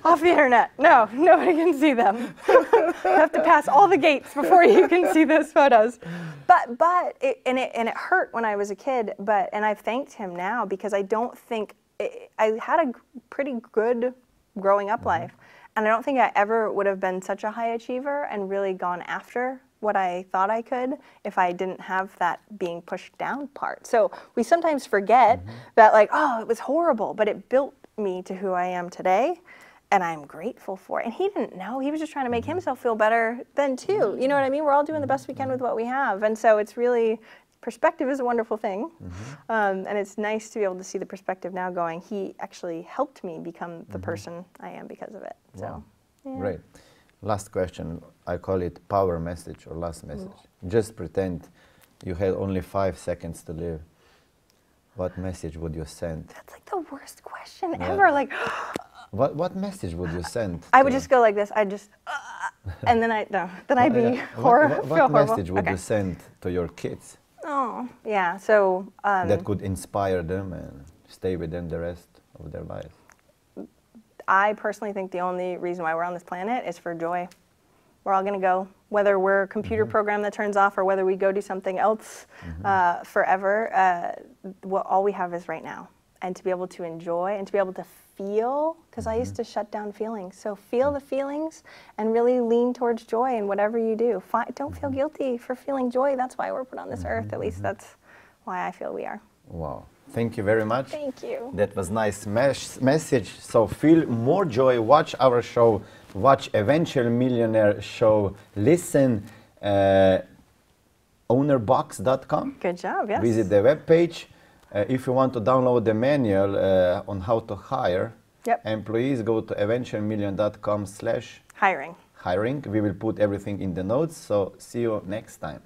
Off the internet. No, nobody can see them. You have to pass all the gates before you can see those photos. But it hurt when I was a kid. And I've thanked him now because I don't think I had a pretty good growing up life, and I don't think I ever would have been such a high achiever and really gone after what I thought I could if I didn't have that being pushed down part. So we sometimes forget that, like, oh, it was horrible, but it built me to who I am today, and I'm grateful for it. And he didn't know. He was just trying to make himself feel better then too. You know what I mean? We're all doing the best we can with what we have. And so it's really, perspective is a wonderful thing. And it's nice to be able to see the perspective now going, he actually helped me become the person I am because of it. So, yeah. Great. Last question, I call it power message or last message. Just pretend you had only 5 seconds to live. What message would you send? That's like the worst question ever. Like, what message would you send? I would just go like this. I'd just, and then I'd be horrible. What message would you send to your kids? Oh, yeah. So that could inspire them and stay with them the rest of their lives. I personally think the only reason why we're on this planet is for joy. We're all going to go, whether we're a computer program that turns off or whether we go do something else forever. All we have is right now. And to be able to enjoy and to be able to feel, because I used to shut down feelings. So feel the feelings and really lean towards joy in whatever you do. Don't feel guilty for feeling joy. That's why we're put on this earth. At least that's why I feel we are. Wow. Thank you very much. Thank you. That was nice message. So feel more joy, watch our show, watch Eventual Millionaire show, listen ownerbox.com. Good job, yes. Visit the webpage. If you want to download the manual on how to hire employees, go to eventualmillion.com/hiring. We will put everything in the notes. So see you next time.